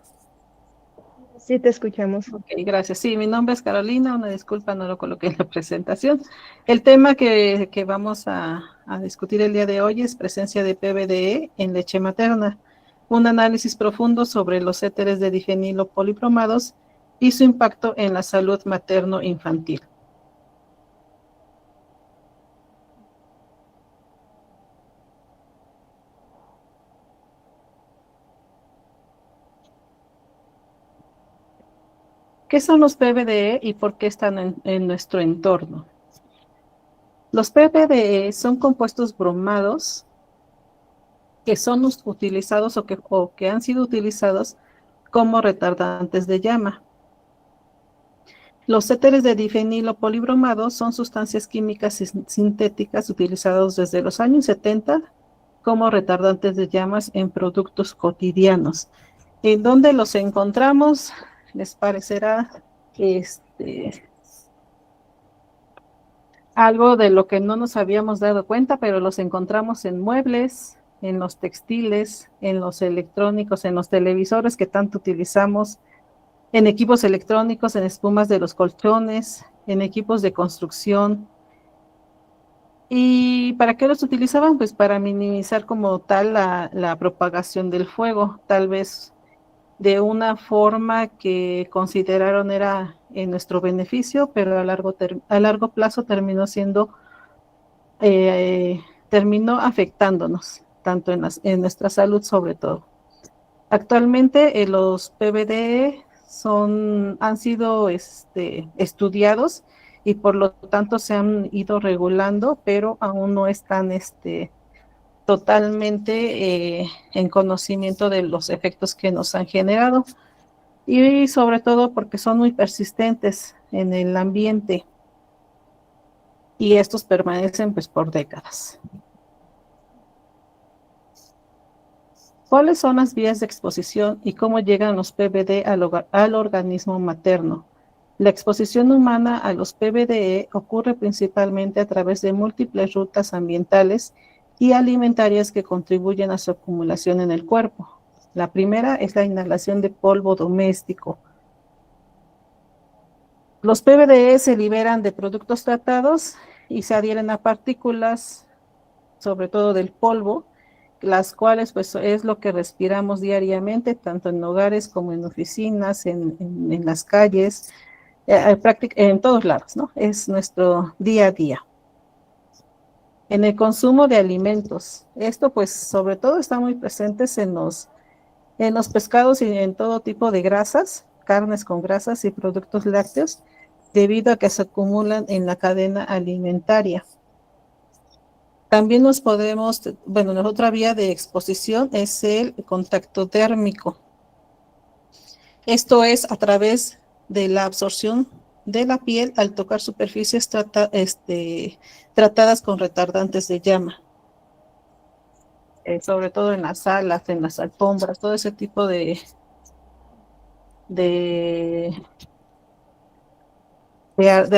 [SPEAKER 6] Sí, te escuchamos.
[SPEAKER 7] Ok, gracias. Sí, mi nombre es Carolina. Una disculpa, no lo coloqué en la presentación. El tema que vamos a discutir el día de hoy es presencia de PBDE en leche materna. Un análisis profundo sobre los éteres de difenilo polibromados y su impacto en la salud materno-infantil. ¿Qué son los PBDE y por qué están en nuestro entorno? Los PBDE son compuestos bromados que son utilizados o que han sido utilizados como retardantes de llama. Los éteres de difenilo polibromado son sustancias químicas sintéticas utilizadas desde los años 70 como retardantes de llamas en productos cotidianos. ¿En dónde los encontramos? Les parecerá algo de lo que no nos habíamos dado cuenta, pero los encontramos en muebles, en los textiles, en los electrónicos, en los televisores que tanto utilizamos, en equipos electrónicos, en espumas de los colchones, en equipos de construcción. ¿Y para qué los utilizaban? Pues para minimizar como tal la propagación del fuego, tal vez de una forma que consideraron era en nuestro beneficio, pero a largo plazo terminó afectándonos, tanto en nuestra salud sobre todo. Actualmente los PBDE han sido estudiados y por lo tanto se han ido regulando, pero aún no están totalmente en conocimiento de los efectos que nos han generado y sobre todo porque son muy persistentes en el ambiente y estos permanecen pues por décadas. ¿Cuáles son las vías de exposición y cómo llegan los PBD al organismo materno? La exposición humana a los PBDE ocurre principalmente a través de múltiples rutas ambientales y alimentarias que contribuyen a su acumulación en el cuerpo. La primera es la inhalación de polvo doméstico. Los PBDE se liberan de productos tratados y se adhieren a partículas, sobre todo del polvo, las cuales pues es lo que respiramos diariamente, tanto en hogares como en oficinas, en las calles, en todos lados, ¿no? Es nuestro día a día. En el consumo de alimentos, esto pues sobre todo está muy presente en los pescados y en todo tipo de grasas, carnes con grasas y productos lácteos, debido a que se acumulan en la cadena alimentaria. También la otra vía de exposición es el contacto térmico. Esto es a través de la absorción de la piel al tocar superficies tratadas con retardantes de llama. Sobre todo en las salas, en las alfombras, todo ese tipo de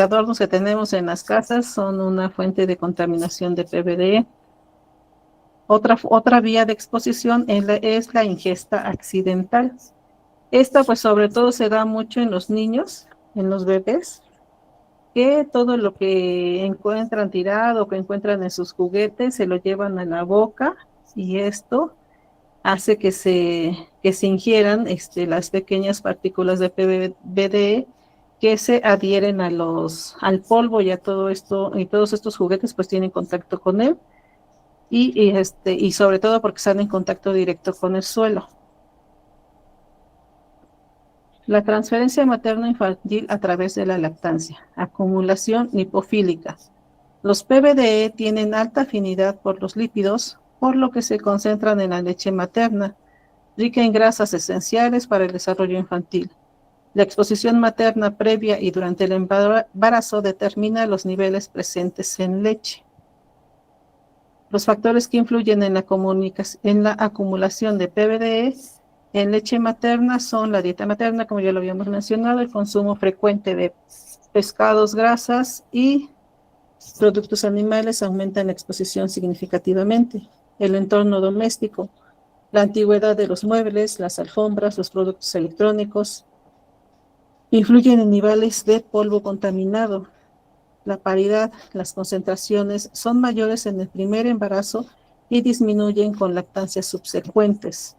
[SPEAKER 7] adornos que tenemos en las casas son una fuente de contaminación de PBD. Otra vía de exposición es la ingesta accidental. Esta pues sobre todo se da mucho en los niños, en los bebés, que todo lo que encuentran tirado o que encuentran en sus juguetes se lo llevan a la boca y esto hace que se ingieran las pequeñas partículas de PBD que se adhieren al polvo y a todo esto, y todos estos juguetes pues tienen contacto con él y sobre todo porque están en contacto directo con el suelo. La transferencia materno-infantil a través de la lactancia, acumulación lipofílica. Los PBDE tienen alta afinidad por los lípidos, por lo que se concentran en la leche materna, rica en grasas esenciales para el desarrollo infantil. La exposición materna previa y durante el embarazo determina los niveles presentes en leche. Los factores que influyen en la acumulación de PBDE en leche materna son la dieta materna, como ya lo habíamos mencionado, el consumo frecuente de pescados, grasas y productos animales aumentan la exposición significativamente. El entorno doméstico, la antigüedad de los muebles, las alfombras, los productos electrónicos, influyen en niveles de polvo contaminado. La paridad, las concentraciones son mayores en el primer embarazo y disminuyen con lactancias subsecuentes.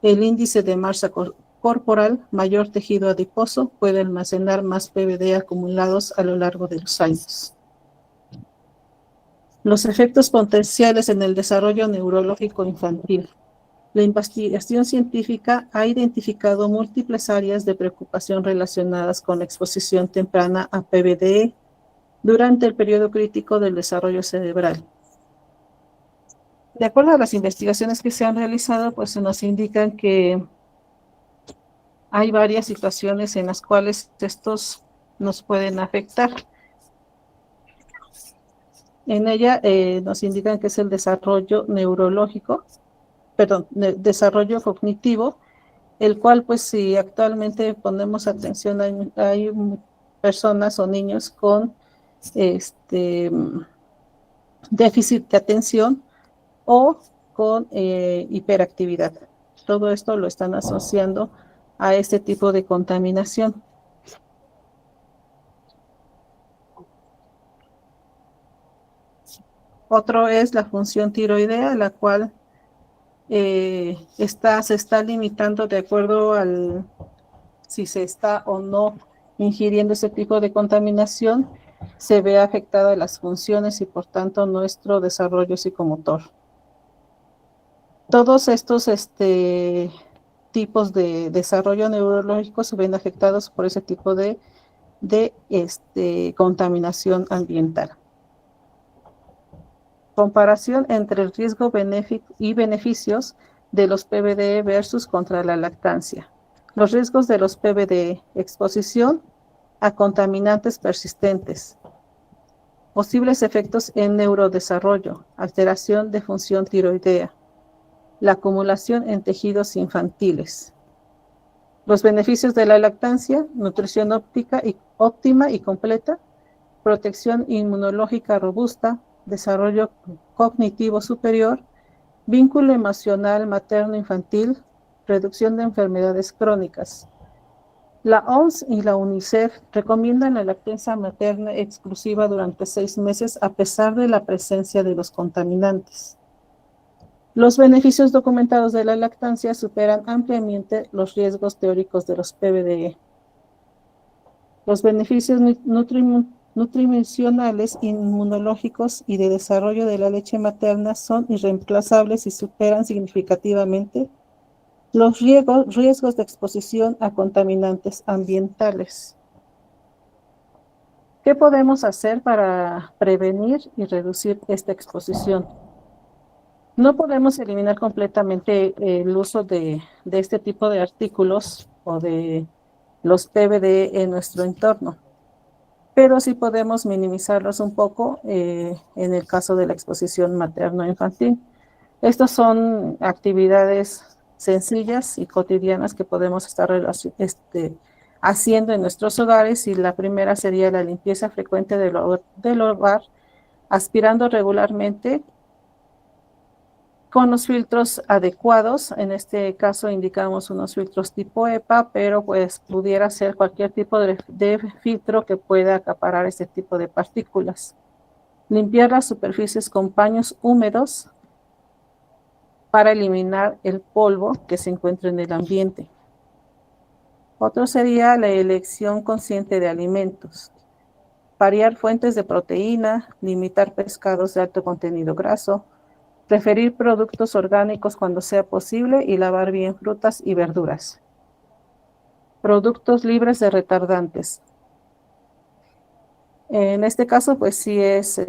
[SPEAKER 7] El índice de masa corporal, mayor tejido adiposo, puede almacenar más PBD acumulados a lo largo de los años. Los efectos potenciales en el desarrollo neurológico infantil. La investigación científica ha identificado múltiples áreas de preocupación relacionadas con la exposición temprana a PBDE durante el periodo crítico del desarrollo cerebral. De acuerdo a las investigaciones que se han realizado, pues se nos indican que hay varias situaciones en las cuales estos nos pueden afectar. En ella nos indican que es el desarrollo desarrollo cognitivo, el cual pues si actualmente ponemos atención, hay personas o niños con déficit de atención o con hiperactividad. Todo esto lo están asociando a este tipo de contaminación. Otro es la función tiroidea, la cual se está limitando de acuerdo al si se está o no ingiriendo ese tipo de contaminación, se ve afectada las funciones y por tanto nuestro desarrollo psicomotor. Todos estos tipos de desarrollo neurológico se ven afectados por ese tipo de contaminación ambiental. Comparación entre el riesgo y beneficios de los PBDE versus contra la lactancia. Los riesgos de los PBDE: exposición a contaminantes persistentes, posibles efectos en neurodesarrollo, alteración de función tiroidea, la acumulación en tejidos infantiles. Los beneficios de la lactancia: nutrición óptima y completa, protección inmunológica robusta, desarrollo cognitivo superior, vínculo emocional materno-infantil, reducción de enfermedades crónicas. La OMS y la UNICEF recomiendan la lactancia materna exclusiva durante 6 meses a pesar de la presencia de los contaminantes. Los beneficios documentados de la lactancia superan ampliamente los riesgos teóricos de los PBDE. Los beneficios nutricionales, inmunológicos y de desarrollo de la leche materna son irreemplazables y superan significativamente los riesgos de exposición a contaminantes ambientales. ¿Qué podemos hacer para prevenir y reducir esta exposición? No podemos eliminar completamente el uso de este tipo de artículos o de los PBD en nuestro entorno, pero sí podemos minimizarlos un poco en el caso de la exposición materno-infantil. Estas son actividades sencillas y cotidianas que podemos estar haciendo en nuestros hogares, y la primera sería la limpieza frecuente del hogar, aspirando regularmente con los filtros adecuados. En este caso indicamos unos filtros tipo EPA, pero pues pudiera ser cualquier tipo de filtro que pueda acaparar este tipo de partículas. Limpiar las superficies con paños húmedos para eliminar el polvo que se encuentra en el ambiente. Otro sería la elección consciente de alimentos. Variar fuentes de proteína, limitar pescados de alto contenido graso, preferir productos orgánicos cuando sea posible y lavar bien frutas y verduras. Productos libres de retardantes. En este caso, pues sí es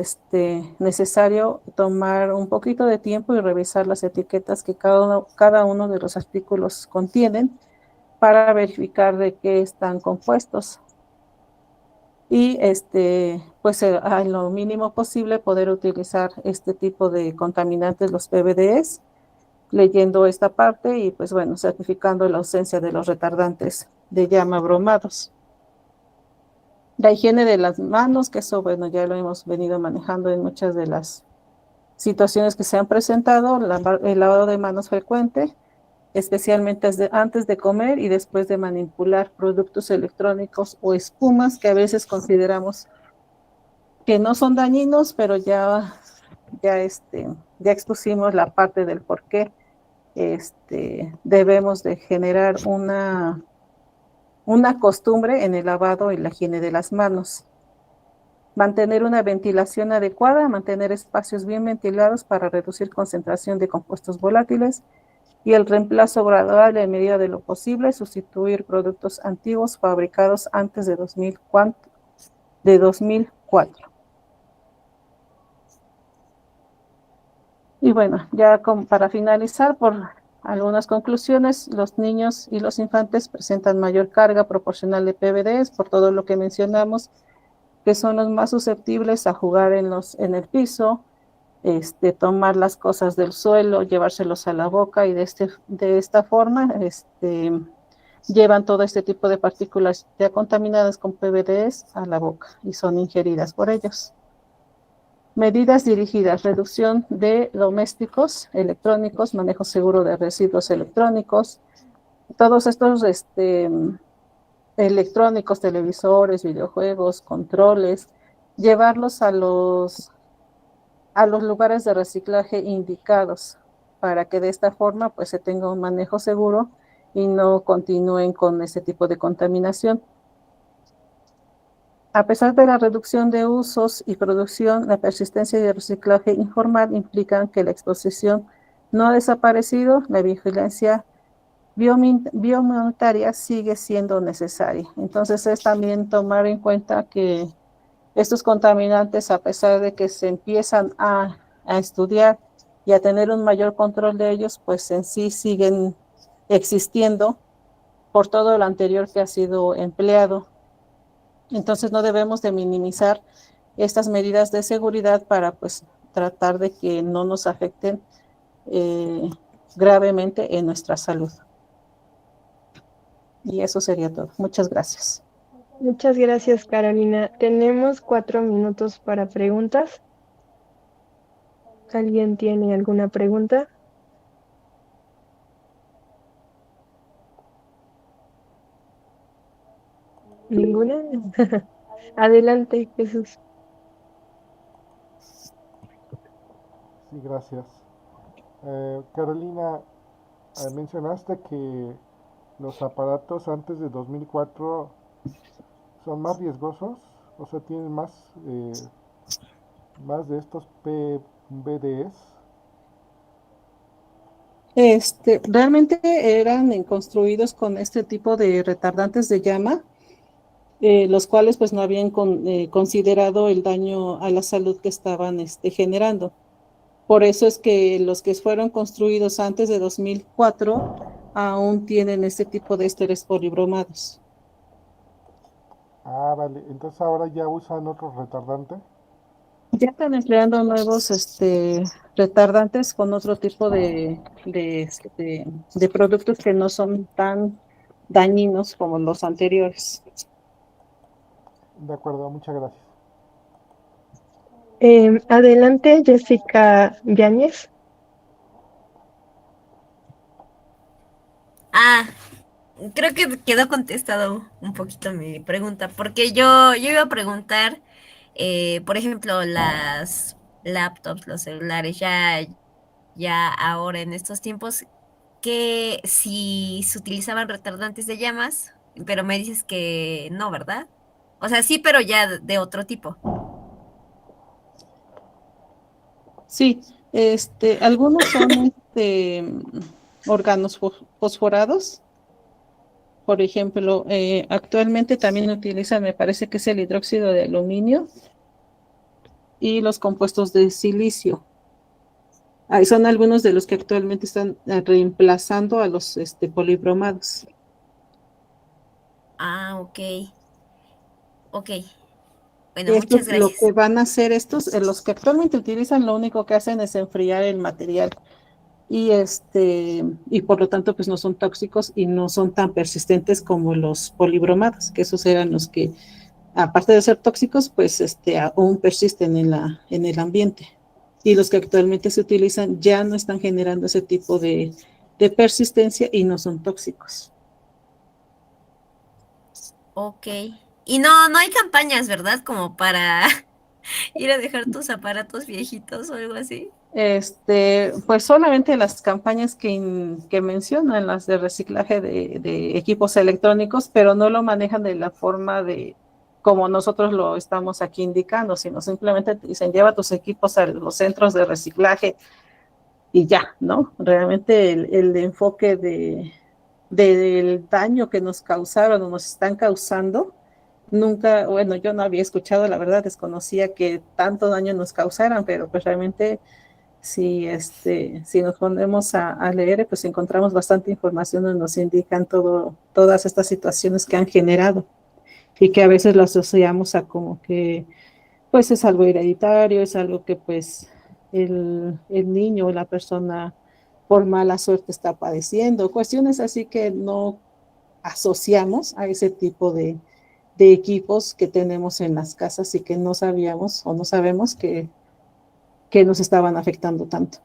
[SPEAKER 7] necesario tomar un poquito de tiempo y revisar las etiquetas que cada uno de los artículos contienen para verificar de qué están compuestos. Y pues a lo mínimo posible poder utilizar este tipo de contaminantes, los PBDs, leyendo esta parte y pues bueno, certificando la ausencia de los retardantes de llama bromados. La higiene de las manos, que eso bueno ya lo hemos venido manejando en muchas de las situaciones que se han presentado. El lavado de manos frecuente, especialmente antes de comer y después de manipular productos electrónicos o espumas que a veces consideramos que no son dañinos, pero ya expusimos la parte del por qué debemos de generar una costumbre en el lavado y la higiene de las manos. Mantener una ventilación adecuada, mantener espacios bien ventilados para reducir concentración de compuestos volátiles, y el reemplazo gradual en medida de lo posible, sustituir productos antiguos fabricados antes de 2004. Y bueno, ya para finalizar, por algunas conclusiones: los niños y los infantes presentan mayor carga proporcional de PBDs por todo lo que mencionamos, que son los más susceptibles a jugar en el piso, tomar las cosas del suelo, llevárselos a la boca, y de esta forma llevan todo este tipo de partículas ya contaminadas con PBDs a la boca y son ingeridas por ellos. Medidas dirigidas: reducción de domésticos electrónicos, manejo seguro de residuos electrónicos, todos estos electrónicos, televisores, videojuegos, controles, llevarlos a los lugares de reciclaje indicados para que de esta forma pues se tenga un manejo seguro y no continúen con ese tipo de contaminación. A pesar de la reducción de usos y producción, la persistencia y el reciclaje informal implican que la exposición no ha desaparecido. La vigilancia biomonetaria sigue siendo necesaria. Entonces es también tomar en cuenta que estos contaminantes, a pesar de que se empiezan a estudiar y a tener un mayor control de ellos, pues en sí siguen existiendo por todo lo anterior que ha sido empleado. Entonces no debemos de minimizar estas medidas de seguridad para pues tratar de que no nos afecten gravemente en nuestra salud. Y eso sería todo. Muchas gracias.
[SPEAKER 6] Muchas gracias, Carolina. Tenemos 4 minutos para preguntas. ¿Alguien tiene alguna pregunta? ¿Ninguna? Adelante, Jesús.
[SPEAKER 1] Sí, gracias. Carolina, mencionaste que los aparatos antes de 2004 son más riesgosos, o sea, tienen más de estos PBDs.
[SPEAKER 7] Realmente eran construidos con este tipo de retardantes de llama, los cuales pues no habían considerado el daño a la salud que estaban generando. Por eso es que los que fueron construidos antes de 2004 aún tienen este tipo de ésteres polibromados.
[SPEAKER 1] Ah, vale. Entonces ahora ya usan otro retardante.
[SPEAKER 7] Ya están empleando nuevos retardantes con otro tipo de productos que no son tan dañinos como los anteriores.
[SPEAKER 1] De acuerdo, muchas gracias.
[SPEAKER 6] Adelante, Jessica Yáñez.
[SPEAKER 5] Ah, creo que quedó contestado un poquito mi pregunta, porque yo iba a preguntar, por ejemplo, las laptops, los celulares, ya ahora en estos tiempos, que si se utilizaban retardantes de llamas, pero me dices que no, ¿verdad? O sea, sí, pero ya de otro tipo.
[SPEAKER 7] Sí, algunos son órganos fosforados. Por ejemplo, actualmente también utilizan, me parece que es el hidróxido de aluminio y los compuestos de silicio. Ahí son algunos de los que actualmente están reemplazando a los polibromados.
[SPEAKER 5] Ah, ok. Ok. Bueno,
[SPEAKER 7] Esto,
[SPEAKER 5] muchas
[SPEAKER 7] lo que
[SPEAKER 5] gracias.
[SPEAKER 7] van a hacer estos, los que actualmente utilizan, lo único que hacen es enfriar el material y y por lo tanto, pues no son tóxicos y no son tan persistentes como los polibromados, que esos eran los que, aparte de ser tóxicos, pues aún persisten en el ambiente. Y los que actualmente se utilizan ya no están generando ese tipo de persistencia y no son tóxicos.
[SPEAKER 5] Ok. Y no hay campañas, ¿verdad? Como para ir a dejar tus aparatos viejitos o algo así.
[SPEAKER 7] Pues solamente las campañas que mencionan, las de reciclaje de equipos electrónicos, pero no lo manejan de la forma de como nosotros lo estamos aquí indicando, sino simplemente te dicen, lleva tus equipos a los centros de reciclaje y ya, ¿no? Realmente el enfoque del daño que nos causaron o nos están causando, nunca, bueno, yo no había escuchado, la verdad, desconocía que tanto daño nos causaran, pero pues realmente si nos ponemos a leer, pues encontramos bastante información donde nos indican todas estas situaciones que han generado y que a veces lo asociamos a como que pues es algo hereditario, es algo que pues el niño o la persona por mala suerte está padeciendo, cuestiones así que no asociamos a ese tipo de equipos que tenemos en las casas y que no sabíamos o no sabemos que nos estaban afectando tanto.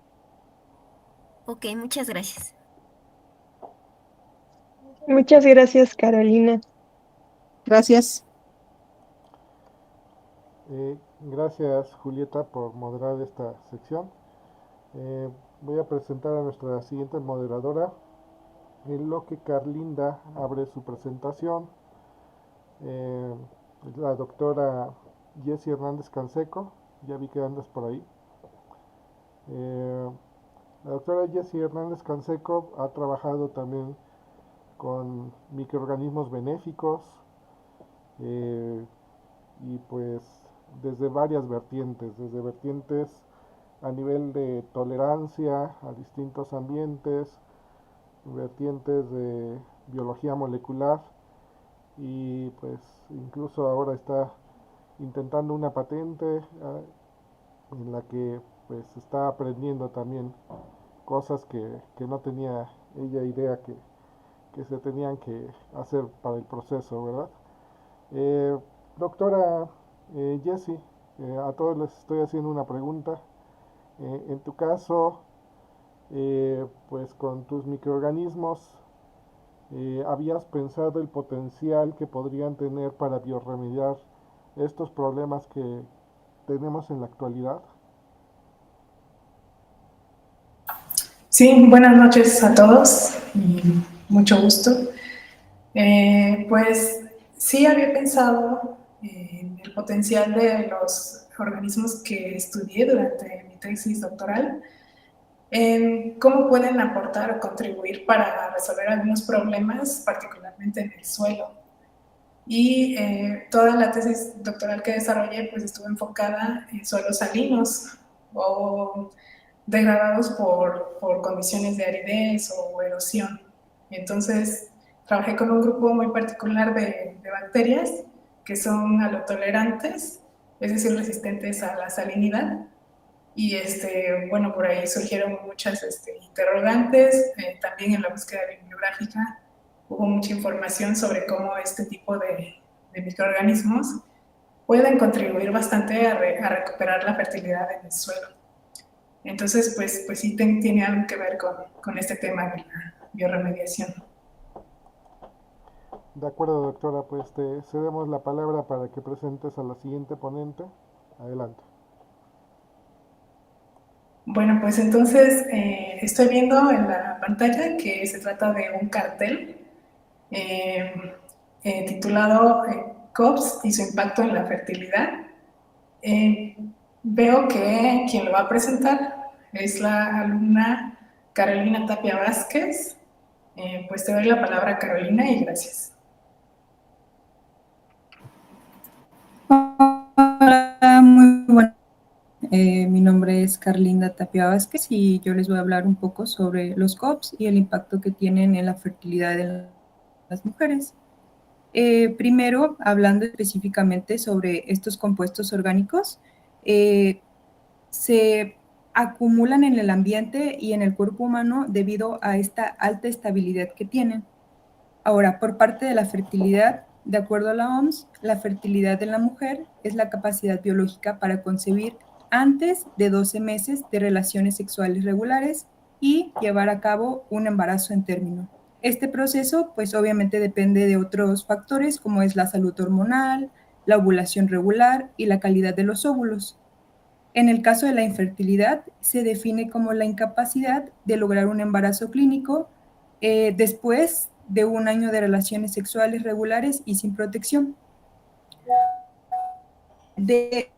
[SPEAKER 5] Ok, muchas gracias.
[SPEAKER 6] Muchas gracias, Carolina.
[SPEAKER 7] Gracias.
[SPEAKER 1] Gracias, Julieta, por moderar esta sección. Voy a presentar a nuestra siguiente moderadora, en lo que Carlinda abre su presentación. Eh, es la doctora Jessie Hernández Canseco. Ya vi que andas por ahí. Eh, la doctora Jessie Hernández Canseco ha trabajado también con microorganismos benéficos, eh, y pues desde vertientes a nivel de tolerancia a distintos ambientes, vertientes de biología molecular, y pues incluso ahora está intentando una patente, en la que pues está aprendiendo también cosas que no tenía ella idea que se tenían que hacer para el proceso, ¿verdad? Doctora Jessie, a todos les estoy haciendo una pregunta. En tu caso, pues con tus microorganismos, ¿habías pensado el potencial que podrían tener para biorremediar estos problemas que tenemos en la actualidad?
[SPEAKER 8] Sí, buenas noches a todos y mucho gusto. Pues sí había pensado en el potencial de los organismos que estudié durante mi tesis doctoral, en cómo pueden aportar o contribuir para resolver algunos problemas, particularmente en el suelo. Y toda la tesis doctoral que desarrollé pues estuvo enfocada en suelos salinos o degradados por condiciones de aridez o erosión. Entonces, trabajé con un grupo muy particular de bacterias que son halotolerantes, es decir, resistentes a la salinidad. Y bueno, por ahí surgieron muchas interrogantes. También en la búsqueda bibliográfica hubo mucha información sobre cómo este tipo de microorganismos pueden contribuir bastante a recuperar la fertilidad en el suelo. Entonces, pues sí tiene algo que ver con este tema de la biorremediación.
[SPEAKER 1] De acuerdo, doctora, pues te cedemos la palabra para que presentes a la siguiente ponente. Adelante.
[SPEAKER 8] Bueno, pues entonces estoy viendo en la pantalla que se trata de un cartel titulado COPS y su impacto en la fertilidad. Veo que quien lo va a presentar es la alumna Carolina Tapia Vázquez. Pues te doy la palabra, Carolina, y gracias.
[SPEAKER 9] Hola, muy buenas. Mi nombre es Carlinda Tapia Vázquez y yo les voy a hablar un poco sobre los COPS y el impacto que tienen en la fertilidad de las mujeres. Primero, hablando específicamente sobre estos compuestos orgánicos, se acumulan en el ambiente y en el cuerpo humano debido a esta alta estabilidad que tienen. Ahora, por parte de la fertilidad, de acuerdo a la OMS, la fertilidad de la mujer es la capacidad biológica para concebir antes de 12 meses de relaciones sexuales regulares y llevar a cabo un embarazo en término. Este proceso, pues obviamente depende de otros factores como es la salud hormonal, la ovulación regular y la calidad de los óvulos. En el caso de la infertilidad, se define como la incapacidad de lograr un embarazo clínico después de un año de relaciones sexuales regulares y sin protección. De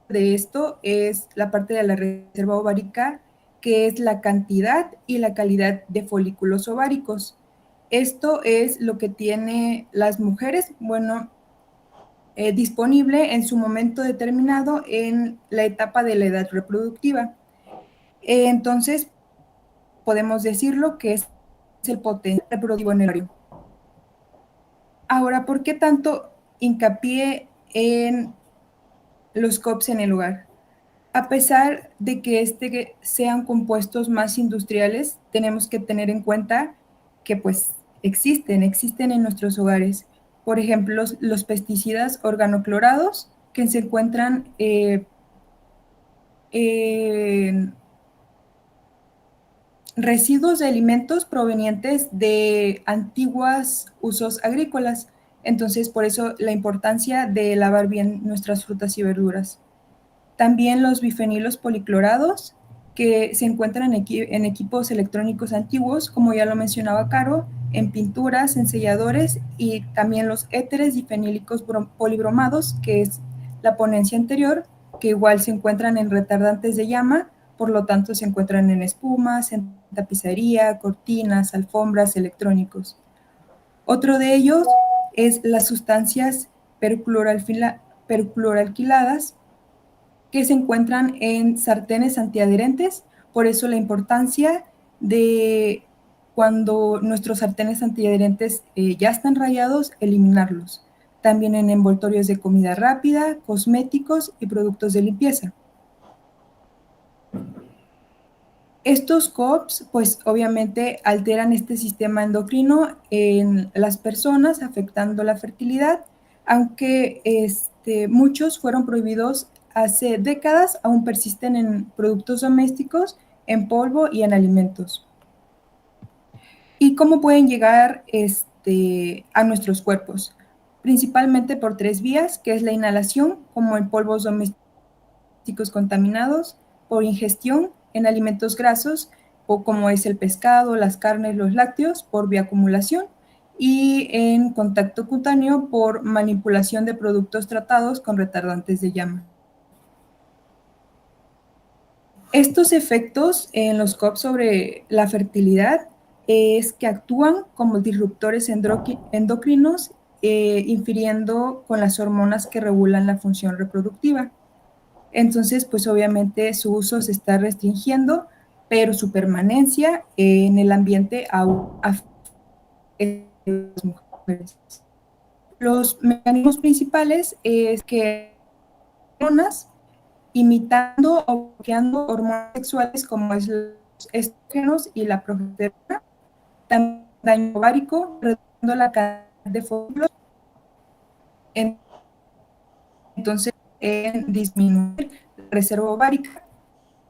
[SPEAKER 9] esto es la parte de la reserva ovárica, que es la cantidad y la calidad de folículos ováricos. Esto es lo que tienen las mujeres, bueno, disponible en su momento determinado en la etapa de la edad reproductiva. Entonces, podemos decirlo que es el potencial reproductivo en el ovario. Ahora, ¿por qué tanto hincapié en los COPS en el hogar? A pesar de que sean compuestos más industriales, tenemos que tener en cuenta que pues existen en nuestros hogares. Por ejemplo, los pesticidas organoclorados que se encuentran en residuos de alimentos provenientes de antiguos usos agrícolas. Entonces, por eso la importancia de lavar bien nuestras frutas y verduras. También los bifenilos policlorados, que se encuentran en equipos electrónicos antiguos, como ya lo mencionaba Caro, en pinturas, en selladores, y también los éteres difenílicos polibromados, que es la ponencia anterior, que igual se encuentran en retardantes de llama, por lo tanto se encuentran en espumas, en tapicería, cortinas, alfombras, electrónicos. Otro de ellos es las sustancias percloralquiladas, que se encuentran en sartenes antiadherentes, por eso la importancia de cuando nuestros sartenes antiadherentes ya están rayados, eliminarlos. También en envoltorios de comida rápida, cosméticos y productos de limpieza. Estos COPS, pues obviamente alteran este sistema endocrino en las personas, afectando la fertilidad, aunque muchos fueron prohibidos hace décadas, aún persisten en productos domésticos, en polvo y en alimentos. ¿Y cómo pueden llegar a nuestros cuerpos? Principalmente por 3 vías, que es la inhalación, como en polvos domésticos contaminados, por ingestión en alimentos grasos, o como es el pescado, las carnes, los lácteos, por bioacumulación, y en contacto cutáneo por manipulación de productos tratados con retardantes de llama. Estos efectos en los COP sobre la fertilidad es que actúan como disruptores endocrinos, infiriendo con las hormonas que regulan la función reproductiva. Entonces, pues obviamente su uso se está restringiendo, pero su permanencia en el ambiente afecta a las mujeres. Los mecanismos principales es que hormonas imitando o bloqueando hormonas sexuales como es los estrógenos y la progesterona, también daño ovárico, reduciendo la cantidad de folículos, entonces en disminuir la reserva ovárica.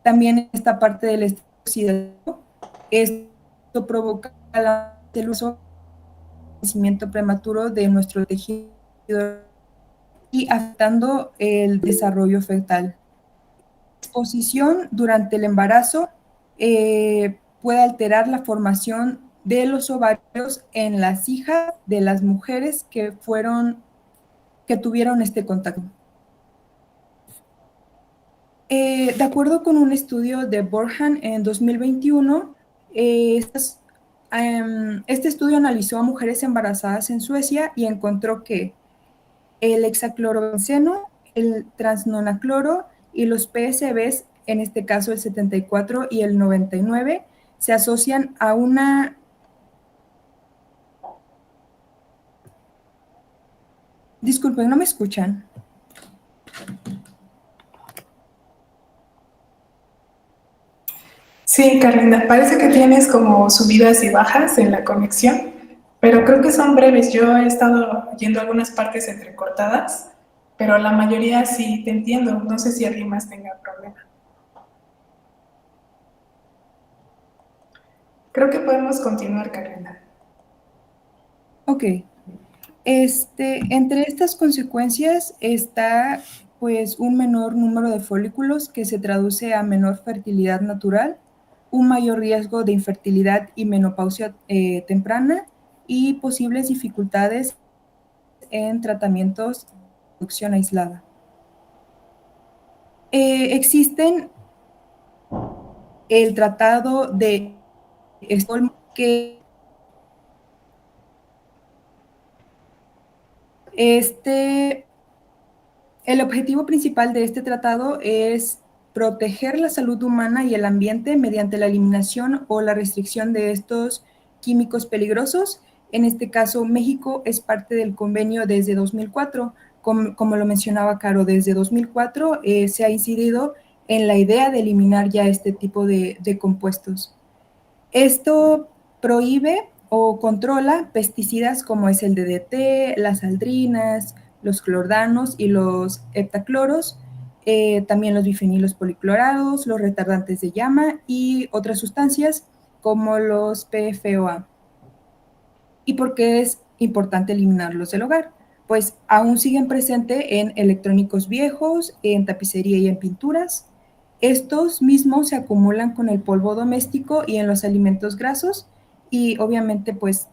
[SPEAKER 9] También esta parte del estrés oxidativo, esto provoca el uso crecimiento prematuro de nuestro tejido y afectando el desarrollo fetal. Exposición durante el embarazo puede alterar la formación de los ovarios en las hijas de las mujeres que tuvieron este contacto. De acuerdo con un estudio de Borjan en 2021, este estudio analizó a mujeres embarazadas en Suecia y encontró que el hexaclorobenceno, el transnonacloro y los PSBs, en este caso el 74 y el 99, se asocian a una disculpen, ¿no me escuchan?
[SPEAKER 8] Sí, Carolina, parece que tienes como subidas y bajas en la conexión, pero creo que son breves. Yo he estado oyendo algunas partes entrecortadas, pero la mayoría sí te entiendo. No sé si alguien más tenga problema. Creo que podemos continuar, Carolina.
[SPEAKER 9] Ok. Entre estas consecuencias está pues un menor número de folículos que se traduce a menor fertilidad natural, un mayor riesgo de infertilidad y menopausia temprana y posibles dificultades en tratamientos de reproducción aislada. Existen el tratado de Estocolmo que el objetivo principal de este tratado es proteger la salud humana y el ambiente mediante la eliminación o la restricción de estos químicos peligrosos. En este caso, México es parte del convenio desde 2004. Como lo mencionaba Caro, desde 2004 se ha incidido en la idea de eliminar ya este tipo de compuestos. Esto prohíbe o controla pesticidas como es el DDT, las aldrinas, los clordanos y los heptacloros, también los bifenilos policlorados, los retardantes de llama y otras sustancias como los PFOA. ¿Y por qué es importante eliminarlos del hogar? Pues aún siguen presentes en electrónicos viejos, en tapicería y en pinturas. Estos mismos se acumulan con el polvo doméstico y en los alimentos grasos y obviamente pues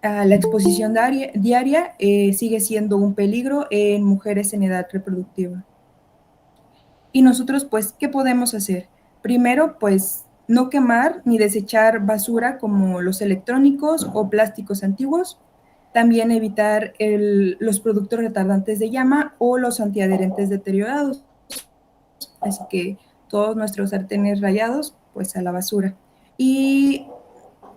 [SPEAKER 9] la exposición diaria sigue siendo un peligro en mujeres en edad reproductiva. Y nosotros pues, ¿qué podemos hacer? Primero pues no quemar ni desechar basura como los electrónicos o plásticos antiguos. También evitar los productos retardantes de llama o los antiadherentes deteriorados. Así que todos nuestros sartenes rayados, pues a la basura. Y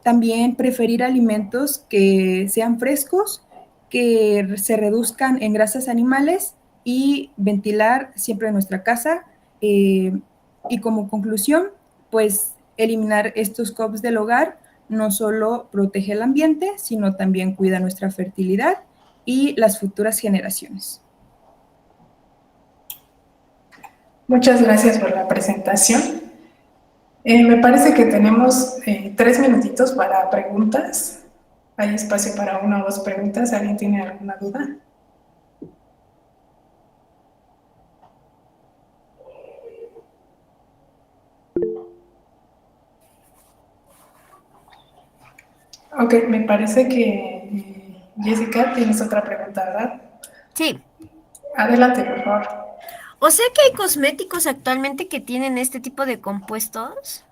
[SPEAKER 9] también preferir alimentos que sean frescos, que se reduzcan en grasas animales y ventilar siempre nuestra casa. Y como conclusión, pues eliminar estos COPs del hogar no solo protege el ambiente, sino también cuida nuestra fertilidad y las futuras generaciones.
[SPEAKER 8] Muchas gracias por la presentación. Me parece que tenemos 3 minutitos para preguntas. Hay espacio para 1 o 2 preguntas. ¿Alguien tiene alguna duda? Ok, me parece que Jessica, tienes otra pregunta, ¿verdad?
[SPEAKER 5] Sí.
[SPEAKER 8] Adelante, por favor.
[SPEAKER 5] O sea que hay cosméticos actualmente que tienen este tipo de compuestos.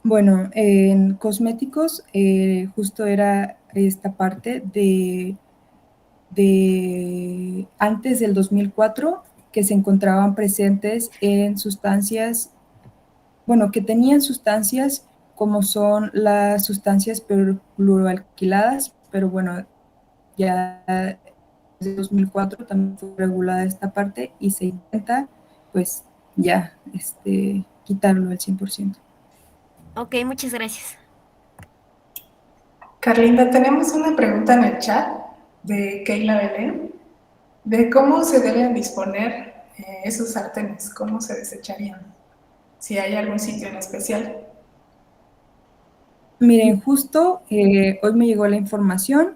[SPEAKER 9] Bueno, en cosméticos justo era esta parte de antes del 2004 que se encontraban presentes en sustancias, bueno, que tenían sustancias como son las sustancias fluoroalquiladas, pero bueno, ya desde 2004 también fue regulada esta parte y se intenta pues ya quitarlo al 100%.
[SPEAKER 5] Ok, muchas gracias.
[SPEAKER 8] Carlinda, tenemos una pregunta en el chat de Keila Belén, de cómo se deben disponer esos sartenes, cómo se desecharían, si hay algún sitio en especial.
[SPEAKER 9] Miren, justo hoy me llegó la información.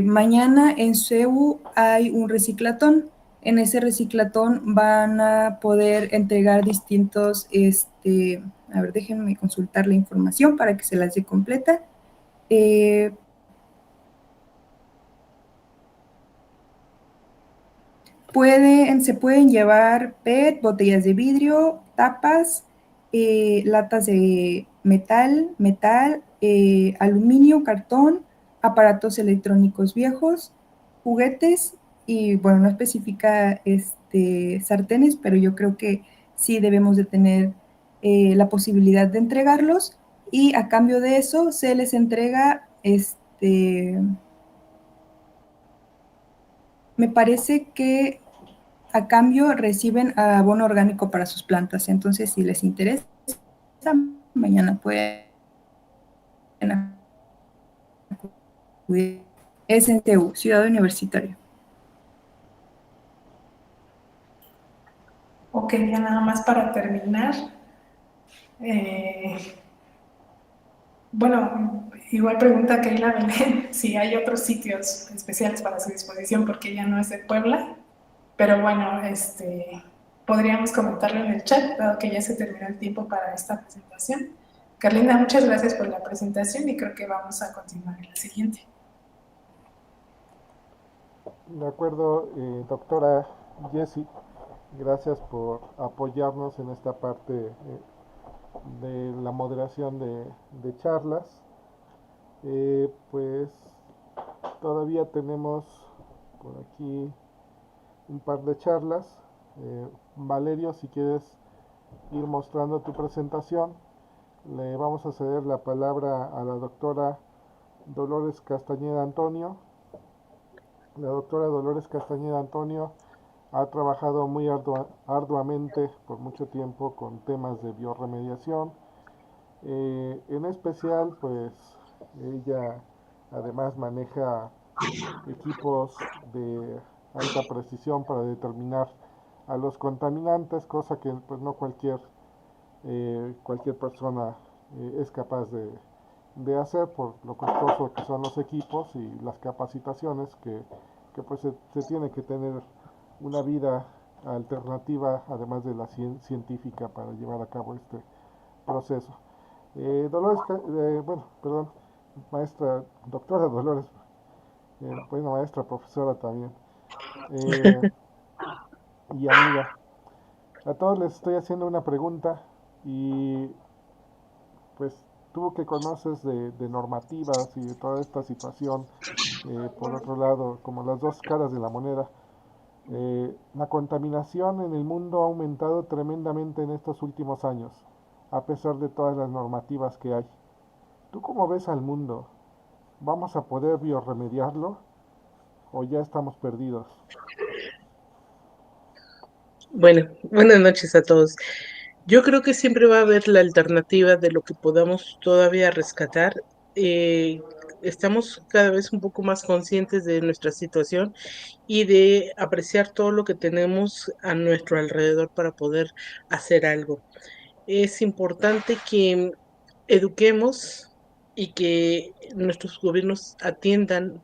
[SPEAKER 9] Mañana en CEU hay un reciclatón. En ese reciclatón van a poder entregar distintos, a ver, déjenme consultar la información para que se las dé completa. Se pueden llevar PET, botellas de vidrio, tapas, latas de metal, aluminio, cartón, aparatos electrónicos viejos, juguetes y, bueno, no especifica sartenes, pero yo creo que sí debemos de tener la posibilidad de entregarlos y a cambio de eso se les entrega me parece que a cambio reciben abono orgánico para sus plantas. Entonces, si les interesa, mañana pueden acudir. Es en TU, Ciudad Universitaria.
[SPEAKER 8] Ok, ya nada más para terminar. Bueno, igual pregunta Keila Belén si hay otros sitios especiales para su disposición, porque ella no es de Puebla, pero bueno, podríamos comentarlo en el chat, dado que ya se terminó el tiempo para esta presentación. Carlinda, muchas gracias por la presentación y creo que vamos a continuar en la siguiente.
[SPEAKER 1] De acuerdo, doctora Jessie, gracias por apoyarnos en esta parte de la moderación de charlas. Pues todavía tenemos por aquí un par de charlas. Valerio, si quieres ir mostrando tu presentación, le vamos a ceder la palabra a la doctora Dolores Castañeda Antonio. La doctora Dolores Castañeda Antonio ha trabajado muy arduamente por mucho tiempo con temas de biorremediación. En especial, pues ella además maneja equipos de alta precisión para determinar a los contaminantes, cosa que pues no cualquier persona es capaz de hacer por lo costoso que son los equipos y las capacitaciones que pues se tiene que tener una vida alternativa además de la científica para llevar a cabo este proceso. Dolores, bueno, perdón, maestra, doctora Dolores, bueno, maestra, profesora también, y amiga. A todos les estoy haciendo una pregunta y pues tú que conoces de normativas y de toda esta situación, por otro lado, como las dos caras de la moneda, la contaminación en el mundo ha aumentado tremendamente en estos últimos años, a pesar de todas las normativas que hay. ¿Tú cómo ves al mundo? ¿Vamos a poder biorremediarlo? o ya estamos perdidos?
[SPEAKER 10] Bueno, buenas noches a todos. Yo creo que siempre va a haber la alternativa de lo que podamos todavía rescatar. Eh, Estamos cada vez un poco más conscientes de nuestra situación y de apreciar todo lo que tenemos a nuestro alrededor para poder hacer algo. Es importante que eduquemos y que nuestros gobiernos atiendan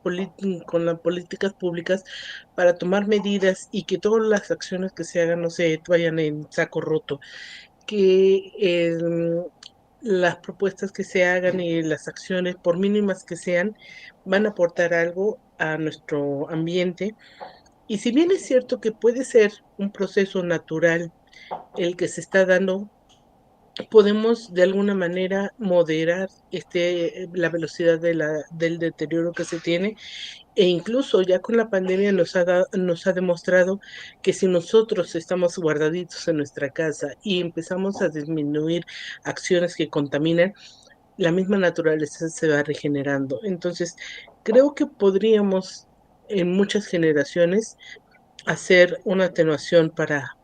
[SPEAKER 10] con las políticas públicas para tomar medidas y que todas las acciones que se hagan no se vayan en saco roto, que las propuestas que se hagan y las acciones, por mínimas que sean, van a aportar algo a nuestro ambiente. Y si bien es cierto que puede ser un proceso natural el que se está dando, podemos de alguna manera moderar la velocidad del deterioro que se tiene, e incluso ya con la pandemia nos ha demostrado que si nosotros estamos guardaditos en nuestra casa y empezamos a disminuir acciones que contaminan, la misma naturaleza se va regenerando. Entonces, creo que podríamos en muchas generaciones hacer una atenuación para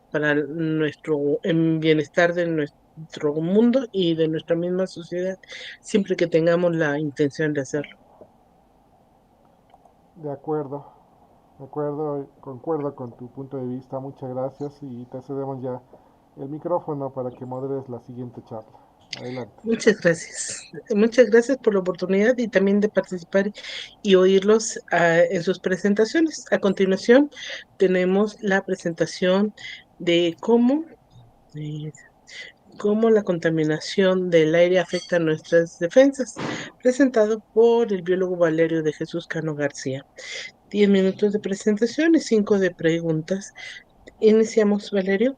[SPEAKER 10] nuestro bienestar de nuestro mundo y de nuestra misma sociedad, siempre que tengamos la intención de hacerlo.
[SPEAKER 1] De acuerdo, concuerdo con tu punto de vista, muchas gracias y te cedemos ya el micrófono para que moderes la siguiente charla. Adelante.
[SPEAKER 10] Muchas gracias. Muchas gracias por la oportunidad y también de participar y oírlos en sus presentaciones. A continuación, tenemos la presentación de eh, cómo la contaminación del aire afecta nuestras defensas, presentado por el biólogo Valerio de Jesús Cano García. 10 minutos de presentación y 5 de preguntas. Iniciamos, Valerio.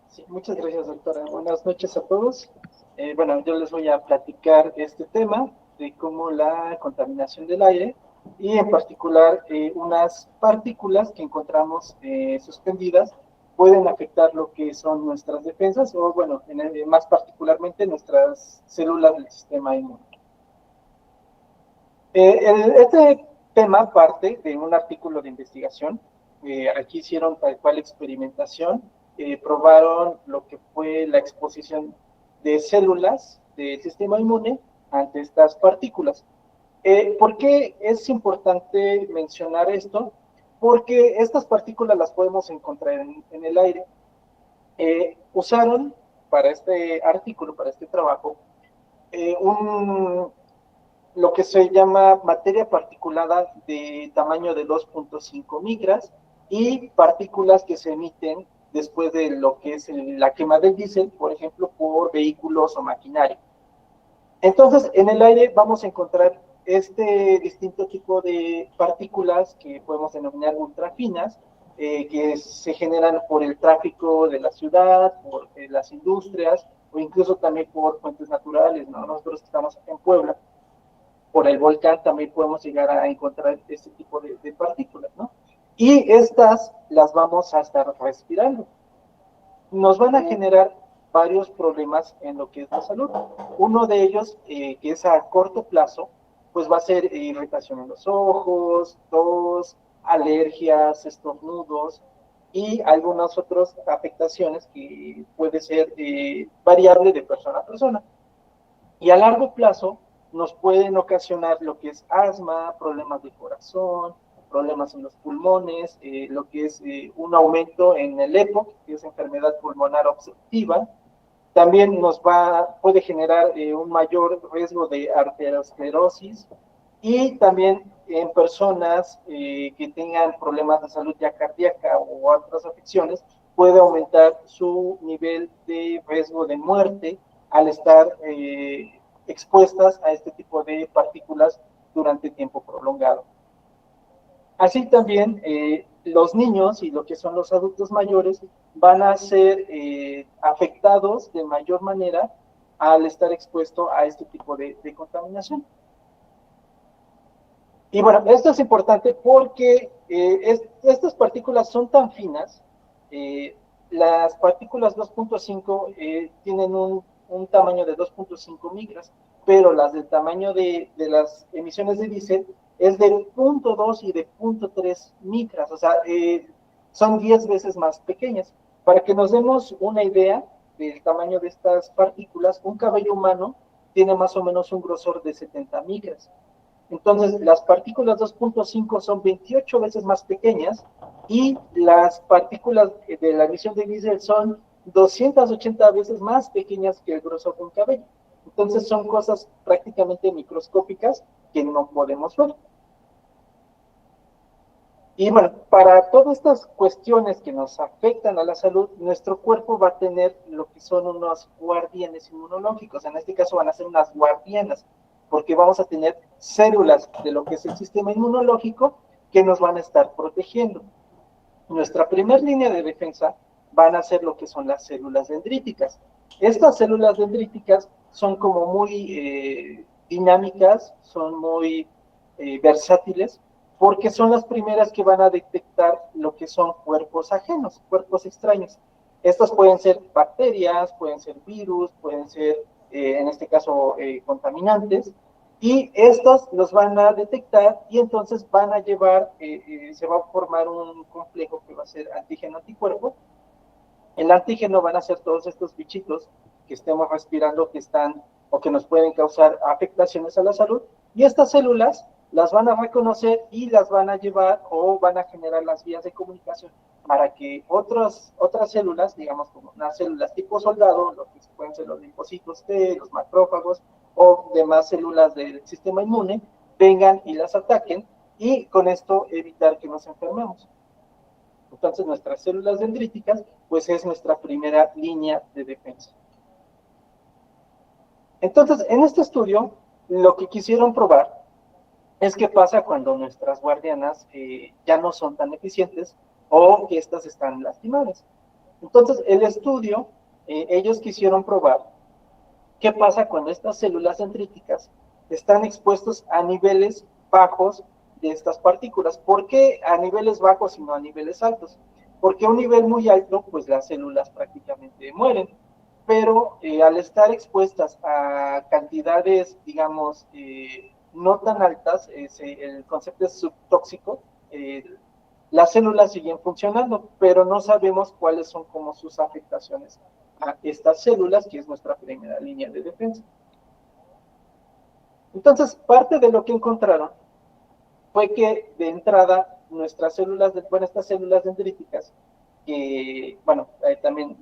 [SPEAKER 11] Sí, muchas gracias, doctora. Buenas noches a todos. Bueno, yo les voy a platicar este tema de cómo la contaminación del aire y en particular unas partículas que encontramos suspendidas pueden afectar lo que son nuestras defensas o, bueno, más particularmente nuestras células del sistema inmune. Este tema parte de un artículo de investigación. Aquí hicieron tal cual experimentación. Probaron lo que fue la exposición de células del sistema inmune ante estas partículas. ¿Por qué es importante mencionar esto? Porque estas partículas las podemos encontrar en el aire. Usaron para este artículo, para este trabajo, lo que se llama materia particulada de tamaño de 2.5 micras y partículas que se emiten después de lo que es la quema del diésel, por ejemplo, por vehículos o maquinaria. Entonces, en el aire vamos a encontrar este distinto tipo de partículas que podemos denominar ultrafinas, que se generan por el tráfico de la ciudad, por las industrias, o incluso también por fuentes naturales, ¿no? Nosotros estamos acá en Puebla, por el volcán también podemos llegar a encontrar este tipo de partículas, ¿no? Y estas las vamos a estar respirando. Nos van a generar varios problemas en lo que es la salud. Uno de ellos, que es a corto plazo, pues va a ser irritación en los ojos, tos, alergias, estornudos y algunas otras afectaciones que puede ser variable de persona a persona. Y a largo plazo nos pueden ocasionar lo que es asma, problemas de corazón, problemas en los pulmones, lo que es un aumento en el EPOC, que es enfermedad pulmonar obstructiva. También puede generar un mayor riesgo de arteriosclerosis y también en personas que tengan problemas de salud ya cardíaca o otras afecciones, puede aumentar su nivel de riesgo de muerte al estar expuestas a este tipo de partículas durante tiempo prolongado. Así también los niños y lo que son los adultos mayores van a ser afectados de mayor manera al estar expuesto a este tipo de contaminación. Y bueno, esto es importante porque estas partículas son tan finas, las partículas 2.5 tienen un tamaño de 2.5 micras, pero las del tamaño de las emisiones de diésel es de 0.2 y de 0.3 micras, o sea, son 10 veces más pequeñas. Para que nos demos una idea del tamaño de estas partículas, un cabello humano tiene más o menos un grosor de 70 micras. Entonces, las partículas 2.5 son 28 veces más pequeñas y las partículas de la emisión de diésel son 280 veces más pequeñas que el grosor de un cabello. Entonces, son cosas prácticamente microscópicas que no podemos ver. Y bueno, para todas estas cuestiones que nos afectan a la salud, nuestro cuerpo va a tener lo que son unos guardianes inmunológicos. En este caso van a ser unas guardianas, porque vamos a tener células de lo que es el sistema inmunológico que nos van a estar protegiendo. Nuestra primera línea de defensa van a ser lo que son las células dendríticas. Estas células dendríticas son como muy dinámicas, son muy versátiles, porque son las primeras que van a detectar lo que son cuerpos ajenos, cuerpos extraños. Estos pueden ser bacterias, pueden ser virus, pueden ser, en este caso, contaminantes, y estos los van a detectar y entonces van a llevar, se va a formar un complejo que va a ser antígeno-anticuerpo. El antígeno van a ser todos estos bichitos que estemos respirando que están o que nos pueden causar afectaciones a la salud, y estas células las van a reconocer y las van a llevar o van a generar las vías de comunicación para que otras células, digamos como unas células tipo soldado, lo que pueden ser los linfocitos T, los macrófagos o demás células del sistema inmune, vengan y las ataquen y con esto evitar que nos enfermemos. Entonces nuestras células dendríticas pues es nuestra primera línea de defensa. Entonces en este estudio lo que quisieron probar es qué pasa cuando nuestras guardianas ya no son tan eficientes o que estas están lastimadas. Entonces, el estudio, ellos quisieron probar qué pasa cuando estas células dendríticas están expuestos a niveles bajos de estas partículas. ¿Por qué a niveles bajos y no a niveles altos? Porque a un nivel muy alto, pues las células prácticamente mueren. Pero al estar expuestas a cantidades, digamos, no tan altas, el concepto es subtóxico, las células siguen funcionando, pero no sabemos cuáles son como sus afectaciones a estas células, que es nuestra primera línea de defensa. Entonces, parte de lo que encontraron fue que de entrada nuestras células, estas células dendríticas, que, bueno, también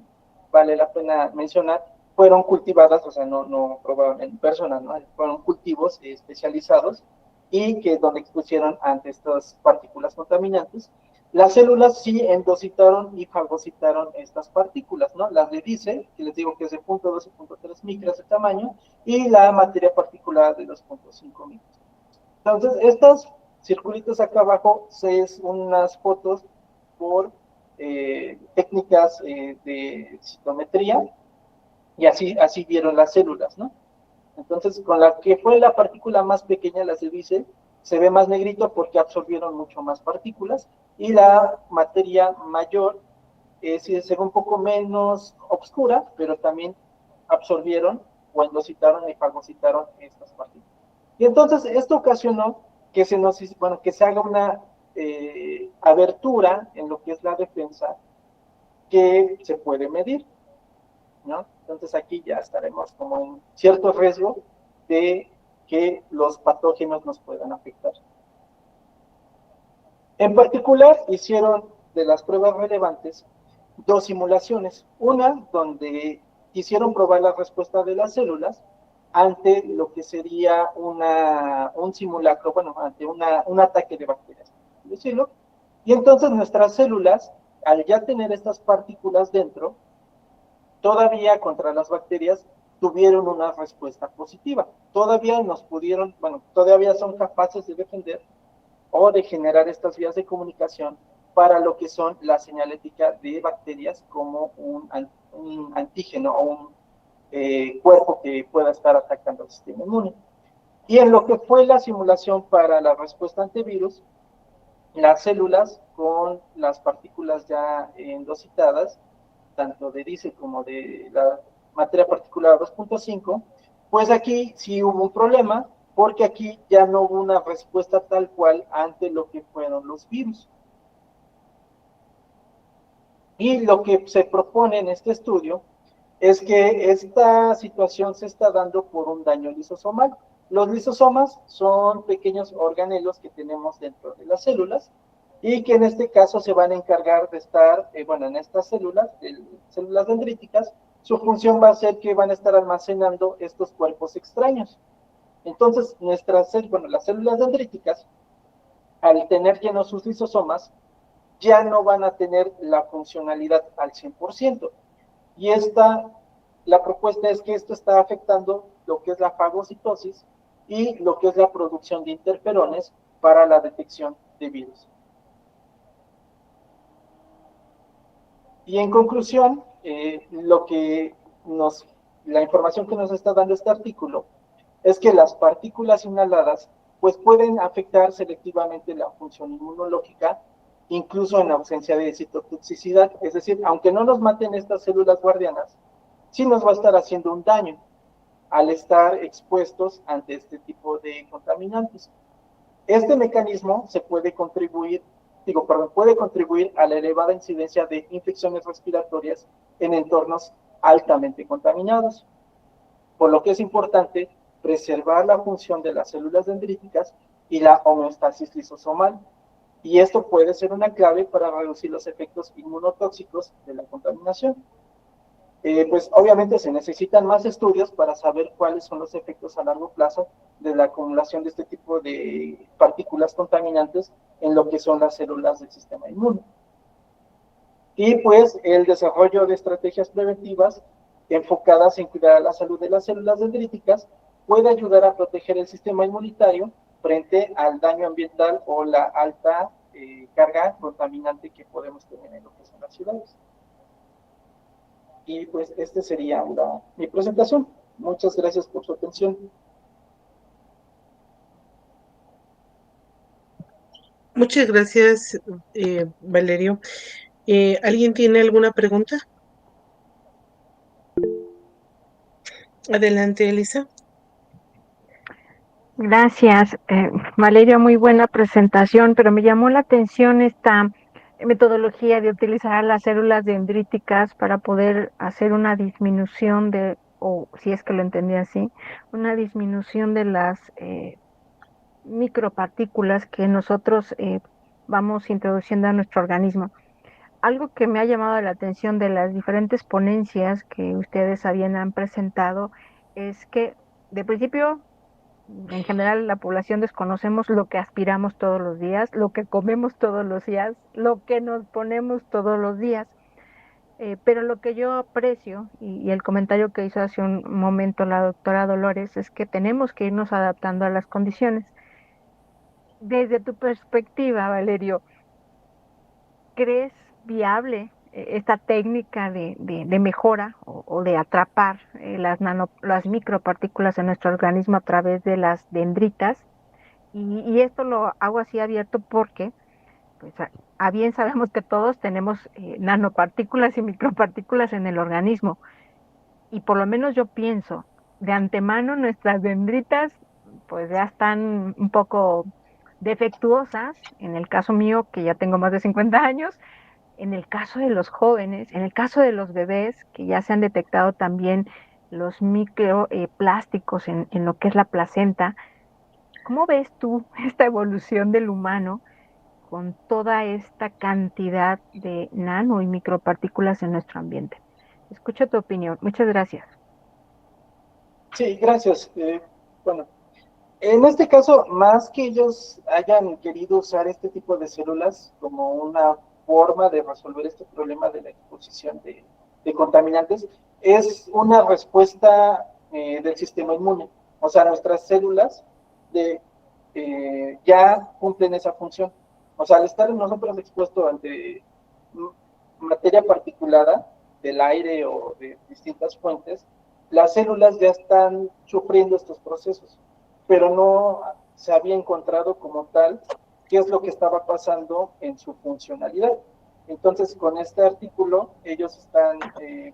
[SPEAKER 11] vale la pena mencionar, fueron cultivadas, o sea, no probaron en personas, ¿no? Fueron cultivos especializados y que donde expusieron ante estas partículas contaminantes. Las células sí endocitaron y fagocitaron estas partículas, ¿no? Las de diésel, que les digo que es de 0.2 y 0.3 micras de tamaño, y la materia particulada de 2.5 micras. Entonces, estos circulitos acá abajo es unas fotos por técnicas de citometría, y así vieron las células, ¿no? Entonces, con la que fue la partícula más pequeña, las de diésel, se ve más negrito porque absorbieron mucho más partículas, y la materia mayor se ve un poco menos oscura, pero también absorbieron o endocitaron y fagocitaron estas partículas. Y entonces, esto ocasionó que se haga una abertura en lo que es la defensa que se puede medir, ¿no? Entonces aquí ya estaremos como en cierto riesgo de que los patógenos nos puedan afectar. En particular, hicieron de las pruebas relevantes 2 simulaciones. Una donde quisieron probar la respuesta de las células ante lo que sería un simulacro, bueno, ante un ataque de bacterias, por decirlo. Y entonces nuestras células, al ya tener estas partículas dentro, todavía contra las bacterias tuvieron una respuesta positiva. Todavía todavía son capaces de defender o de generar estas vías de comunicación para lo que son la señalética de bacterias como un antígeno o un cuerpo que pueda estar atacando el sistema inmune. Y en lo que fue la simulación para la respuesta ante virus, las células con las partículas ya endocitadas, tanto de diésel como de la materia particulada 2.5, pues aquí sí hubo un problema, porque aquí ya no hubo una respuesta tal cual ante lo que fueron los virus. Y lo que se propone en este estudio es que esta situación se está dando por un daño lisosomal. Los lisosomas son pequeños organelos que tenemos dentro de las células y que en este caso se van a encargar de estar, en estas células dendríticas, su función va a ser que van a estar almacenando estos cuerpos extraños. Entonces, las células dendríticas, al tener llenos sus lisosomas, ya no van a tener la funcionalidad al 100%. Y la propuesta es que esto está afectando lo que es la fagocitosis y lo que es la producción de interferones para la detección de virus. Y en conclusión, la información que nos está dando este artículo es que las partículas inhaladas pues pueden afectar selectivamente la función inmunológica, incluso en ausencia de citotoxicidad, es decir, aunque no nos maten estas células guardianas, sí nos va a estar haciendo un daño al estar expuestos ante este tipo de contaminantes. Este mecanismo puede contribuir a la elevada incidencia de infecciones respiratorias en entornos altamente contaminados, por lo que es importante preservar la función de las células dendríticas y la homeostasis lisosomal. Y esto puede ser una clave para reducir los efectos inmunotóxicos de la contaminación. Pues obviamente se necesitan más estudios para saber cuáles son los efectos a largo plazo de la acumulación de este tipo de partículas contaminantes en lo que son las células del sistema inmune. Y pues el desarrollo de estrategias preventivas enfocadas en cuidar la salud de las células dendríticas puede ayudar a proteger el sistema inmunitario frente al daño ambiental o la alta carga contaminante que podemos tener en lo que son las ciudades. Y pues este sería mi presentación. Muchas gracias por su atención.
[SPEAKER 10] Muchas gracias, Valerio. ¿Alguien tiene alguna pregunta? Adelante, Elisa.
[SPEAKER 3] Gracias, Valerio, muy buena presentación, pero me llamó la atención esta metodología de utilizar las células dendríticas para poder hacer una disminución o si es que lo entendí así, una disminución de las micropartículas que nosotros vamos introduciendo a nuestro organismo. Algo que me ha llamado la atención de las diferentes ponencias que ustedes han presentado es que de principio, en general, la población desconocemos lo que aspiramos todos los días, lo que comemos todos los días, lo que nos ponemos todos los días. Pero lo que yo aprecio, y el comentario que hizo hace un momento la doctora Dolores, es que tenemos que irnos adaptando a las condiciones. Desde tu perspectiva, Valerio, ¿crees viable esta técnica de mejora o de atrapar las micropartículas en nuestro organismo a través de las dendritas? Y esto lo hago así abierto porque, pues, a bien sabemos que todos tenemos nanopartículas y micropartículas en el organismo. Y por lo menos yo pienso, de antemano nuestras dendritas pues ya están un poco defectuosas, en el caso mío, que ya tengo más de 50 años, en el caso de los jóvenes, en el caso de los bebés, que ya se han detectado también los microplásticos en lo que es la placenta. ¿Cómo ves tú esta evolución del humano con toda esta cantidad de nano y micropartículas en nuestro ambiente? Escucho tu opinión. Muchas gracias.
[SPEAKER 11] Sí, gracias. Bueno, en este caso, más que ellos hayan querido usar este tipo de células como una forma de resolver este problema de la exposición de contaminantes, es una respuesta del sistema inmune. O sea, nuestras células ya cumplen esa función. O sea, al estar nosotros expuestos ante materia particulada del aire o de distintas fuentes, las células ya están sufriendo estos procesos, pero no se había encontrado como tal qué es lo que estaba pasando en su funcionalidad. Entonces, con este artículo, ellos están,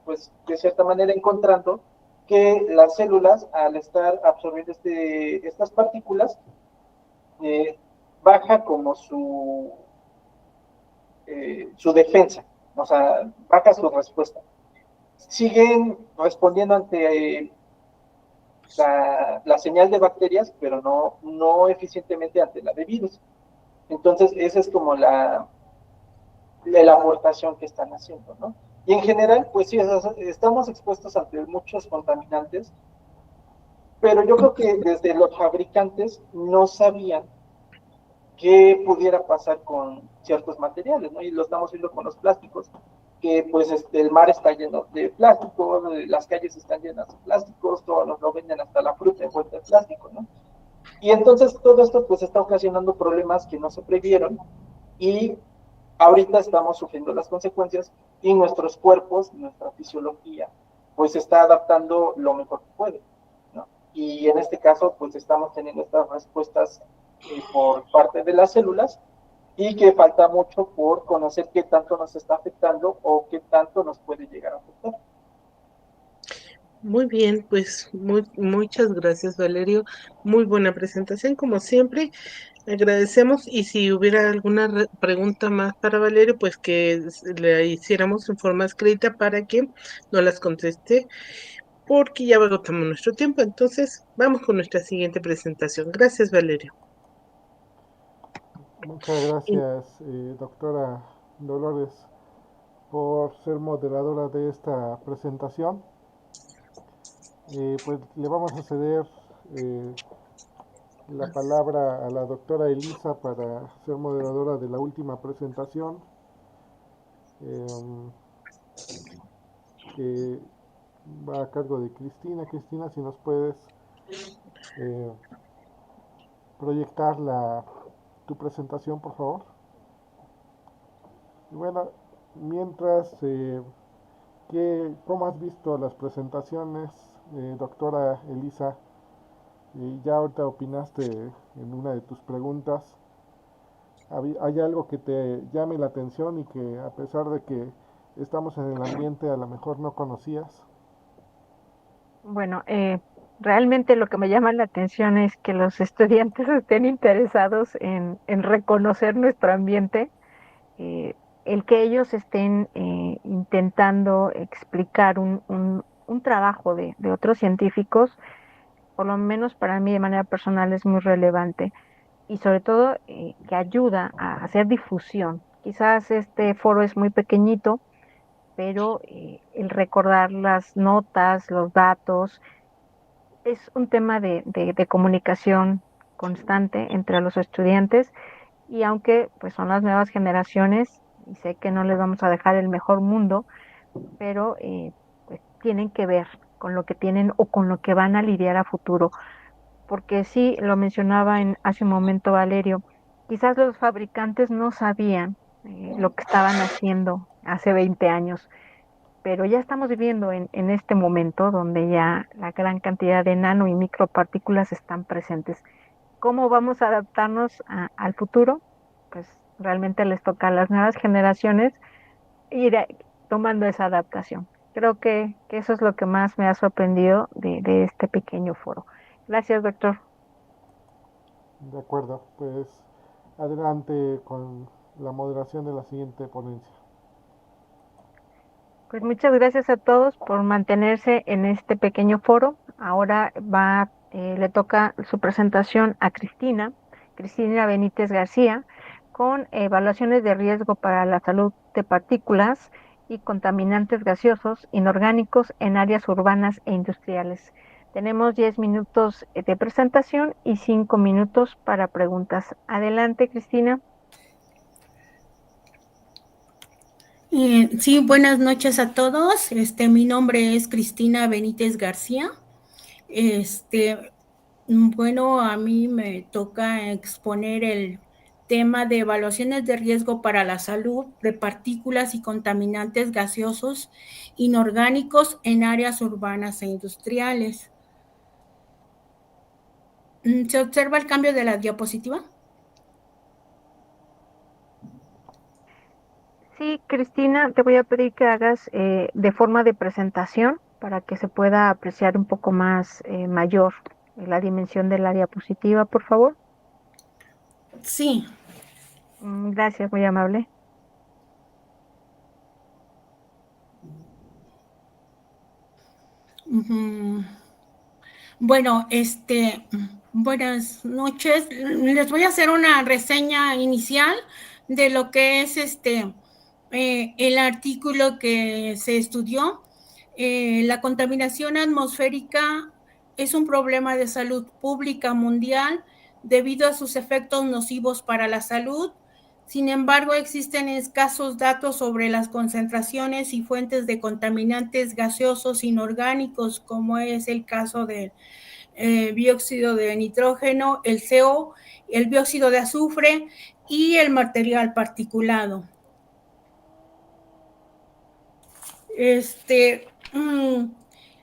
[SPEAKER 11] pues, de cierta manera encontrando que las células, al estar absorbiendo estas partículas, baja como su defensa, o sea, baja su respuesta. Siguen respondiendo ante la señal de bacterias, pero no eficientemente ante la de virus. Entonces, esa es como la aportación que están haciendo, ¿no? Y en general, pues sí, estamos expuestos ante muchos contaminantes, pero yo creo que desde los fabricantes no sabían qué pudiera pasar con ciertos materiales, ¿no? Y lo estamos viendo con los plásticos, que pues el mar está lleno de plástico, las calles están llenas de plásticos, todos nos lo venden hasta la fruta envuelta en plástico, ¿no? Y entonces todo esto pues está ocasionando problemas que no se previeron y ahorita estamos sufriendo las consecuencias y nuestros cuerpos, nuestra fisiología, pues se está adaptando lo mejor que puede, ¿no? Y en este caso pues estamos teniendo estas respuestas por parte de las células y que falta mucho por conocer qué tanto nos está afectando o qué tanto nos puede llegar a afectar.
[SPEAKER 10] Muy bien, pues muchas gracias, Valerio. Muy buena presentación, como siempre. Agradecemos y si hubiera alguna pregunta más para Valerio, pues que le hiciéramos en forma escrita para que nos las conteste, porque ya agotamos nuestro tiempo. Entonces, vamos con nuestra siguiente presentación. Gracias, Valerio.
[SPEAKER 1] Muchas gracias, doctora Dolores, por ser moderadora de esta presentación. Pues le vamos a ceder la palabra a la doctora Elisa para ser moderadora de la última presentación, que va a cargo de Cristina. Cristina, si nos puedes proyectar tu presentación, por favor. Y bueno, mientras, ¿cómo has visto las presentaciones, doctora Elisa? Ya ahorita opinaste en una de tus preguntas. ¿Hay algo que te llame la atención y que a pesar de que estamos en el ambiente a lo mejor no conocías?
[SPEAKER 3] Bueno, realmente lo que me llama la atención es que los estudiantes estén interesados en reconocer nuestro ambiente, el que ellos estén intentando explicar un trabajo de otros científicos, por lo menos para mí de manera personal es muy relevante y sobre todo que ayuda a hacer difusión. Quizás este foro es muy pequeñito, pero el recordar las notas, los datos, es un tema de comunicación constante entre los estudiantes y aunque pues son las nuevas generaciones y sé que no les vamos a dejar el mejor mundo, pero pues tienen que ver con lo que tienen o con lo que van a lidiar a futuro. Porque sí, lo mencionaba hace un momento Valerio, quizás los fabricantes no sabían lo que estaban haciendo hace 20 años, pero ya estamos viviendo en este momento donde ya la gran cantidad de nano y micropartículas están presentes. ¿Cómo vamos a adaptarnos al futuro? Pues realmente les toca a las nuevas generaciones ir tomando esa adaptación. Creo que eso es lo que más me ha sorprendido de este pequeño foro. Gracias, doctor.
[SPEAKER 1] De acuerdo, pues adelante con la moderación de la siguiente ponencia.
[SPEAKER 3] Pues muchas gracias a todos por mantenerse en este pequeño foro. Ahora le toca su presentación a Cristina Benítez García, con evaluaciones de riesgo para la salud de partículas y contaminantes gaseosos inorgánicos en áreas urbanas e industriales. Tenemos 10 minutos de presentación y 5 minutos para preguntas. Adelante, Cristina.
[SPEAKER 12] Sí, buenas noches a todos. Mi nombre es Cristina Benítez García. Bueno, a mí me toca exponer el tema de evaluaciones de riesgo para la salud de partículas y contaminantes gaseosos inorgánicos en áreas urbanas e industriales. ¿Se observa el cambio de la diapositiva?
[SPEAKER 3] Sí, Cristina, te voy a pedir que hagas de forma de presentación para que se pueda apreciar un poco más mayor la dimensión de la diapositiva, por favor.
[SPEAKER 12] Sí.
[SPEAKER 3] Gracias, muy amable.
[SPEAKER 12] Bueno, buenas noches. Les voy a hacer una reseña inicial de lo que es el artículo que se estudió. La contaminación atmosférica es un problema de salud pública mundial debido a sus efectos nocivos para la salud. Sin embargo, existen escasos datos sobre las concentraciones y fuentes de contaminantes gaseosos inorgánicos, como es el caso del dióxido de nitrógeno, el CO, el dióxido de azufre y el material particulado.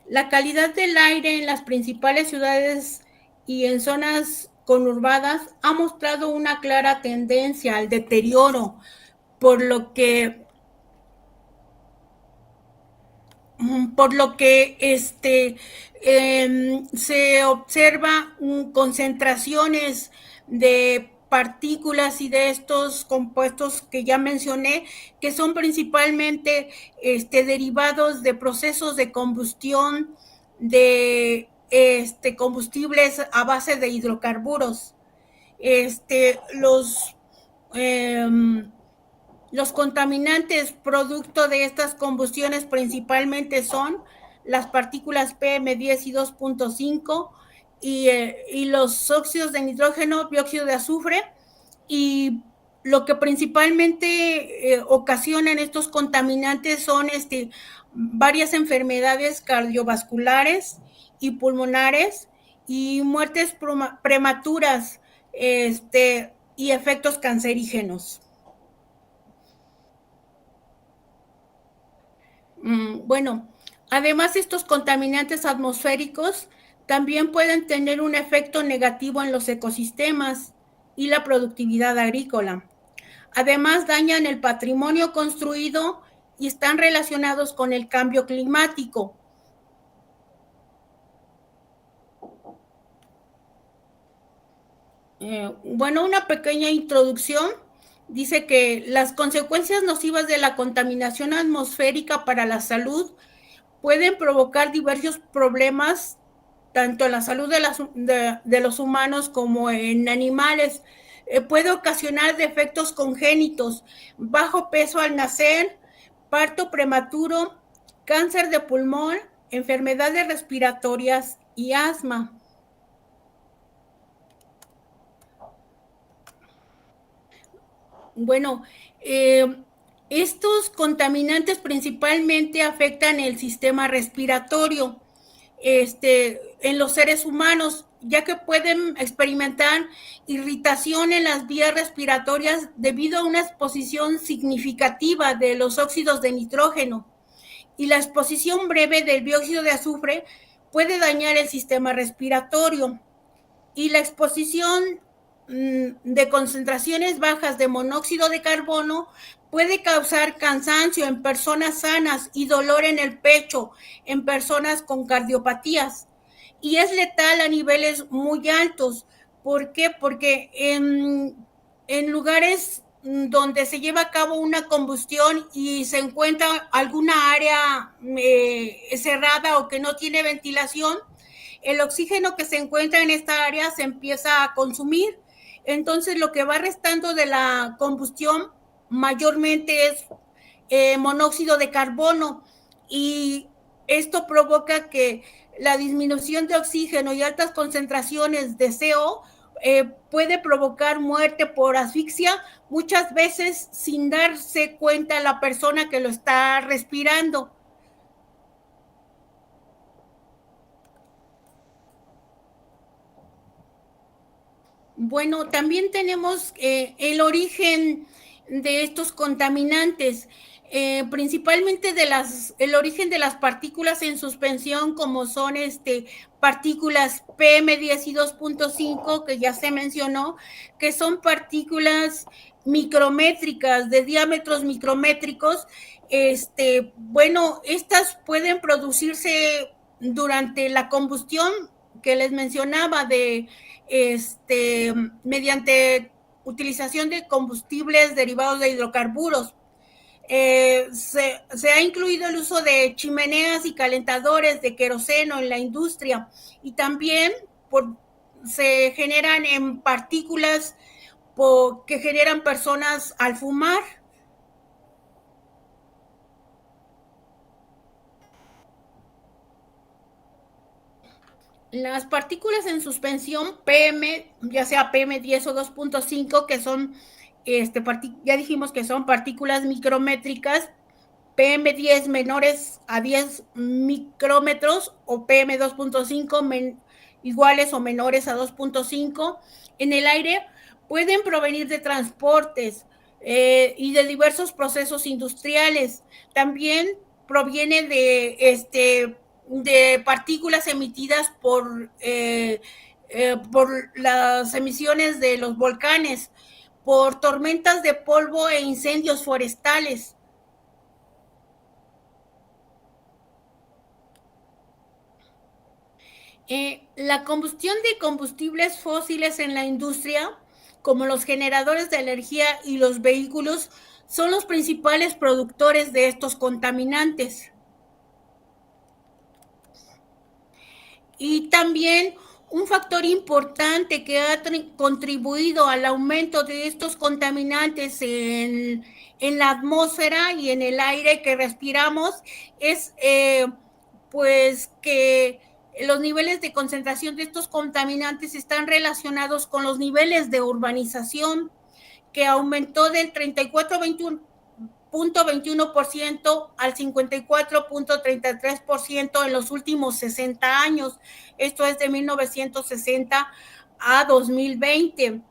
[SPEAKER 12] La calidad del aire en las principales ciudades y en zonas conurbadas ha mostrado una clara tendencia al deterioro, por lo que se observa concentraciones de partículas y de estos compuestos que ya mencioné, que son principalmente derivados de procesos de combustión de combustibles a base de hidrocarburos. Los contaminantes producto de estas combustiones principalmente son las partículas PM10 y 2.5 y los óxidos de nitrógeno, dióxido de azufre, y lo que principalmente ocasionan estos contaminantes son varias enfermedades cardiovasculares y pulmonares y muertes prematuras y efectos cancerígenos. Bueno, además estos contaminantes atmosféricos también pueden tener un efecto negativo en los ecosistemas y la productividad agrícola. Además dañan el patrimonio construido y están relacionados con el cambio climático. Bueno, una pequeña introducción. Dice que las consecuencias nocivas de la contaminación atmosférica para la salud pueden provocar diversos problemas, tanto en la salud de los humanos como en animales. Puede ocasionar defectos congénitos, bajo peso al nacer, parto prematuro, cáncer de pulmón, enfermedades respiratorias y asma. Bueno, estos contaminantes principalmente afectan el sistema respiratorio en los seres humanos, ya que pueden experimentar irritación en las vías respiratorias debido a una exposición significativa de los óxidos de nitrógeno, y la exposición breve del dióxido de azufre puede dañar el sistema respiratorio, y la exposición de concentraciones bajas de monóxido de carbono puede causar cansancio en personas sanas y dolor en el pecho en personas con cardiopatías, y es letal a niveles muy altos. ¿Por qué? Porque en lugares donde se lleva a cabo una combustión y se encuentra alguna área cerrada o que no tiene ventilación, el oxígeno que se encuentra en esta área se empieza a consumir. Entonces lo que va restando de la combustión mayormente es monóxido de carbono, y esto provoca que la disminución de oxígeno y altas concentraciones de CO puede provocar muerte por asfixia, muchas veces sin darse cuenta la persona que lo está respirando. Bueno, también tenemos el origen de estos contaminantes, principalmente el origen de las partículas en suspensión, como son partículas PM10 y 2.5, que ya se mencionó, que son partículas micrométricas, de diámetros micrométricos. Bueno, estas pueden producirse durante la combustión que les mencionaba, mediante utilización de combustibles derivados de hidrocarburos. Se ha incluido el uso de chimeneas y calentadores de queroseno en la industria, y también se generan en partículas que generan personas al fumar. Las partículas en suspensión PM, ya sea PM10 o 2.5, que son, ya dijimos que son partículas micrométricas, PM10 menores a 10 micrómetros o PM2.5 iguales o menores a 2.5 en el aire, pueden provenir de transportes y de diversos procesos industriales. También proviene de partículas emitidas por las emisiones de los volcanes, por tormentas de polvo e incendios forestales. La combustión de combustibles fósiles en la industria, como los generadores de energía y los vehículos, son los principales productores de estos contaminantes. Y también un factor importante que ha contribuido al aumento de estos contaminantes en la atmósfera y en el aire que respiramos es pues que los niveles de concentración de estos contaminantes están relacionados con los niveles de urbanización, que aumentó del 34.21% al 54.33% en los últimos 60 años. Esto es de 1960 a 2020.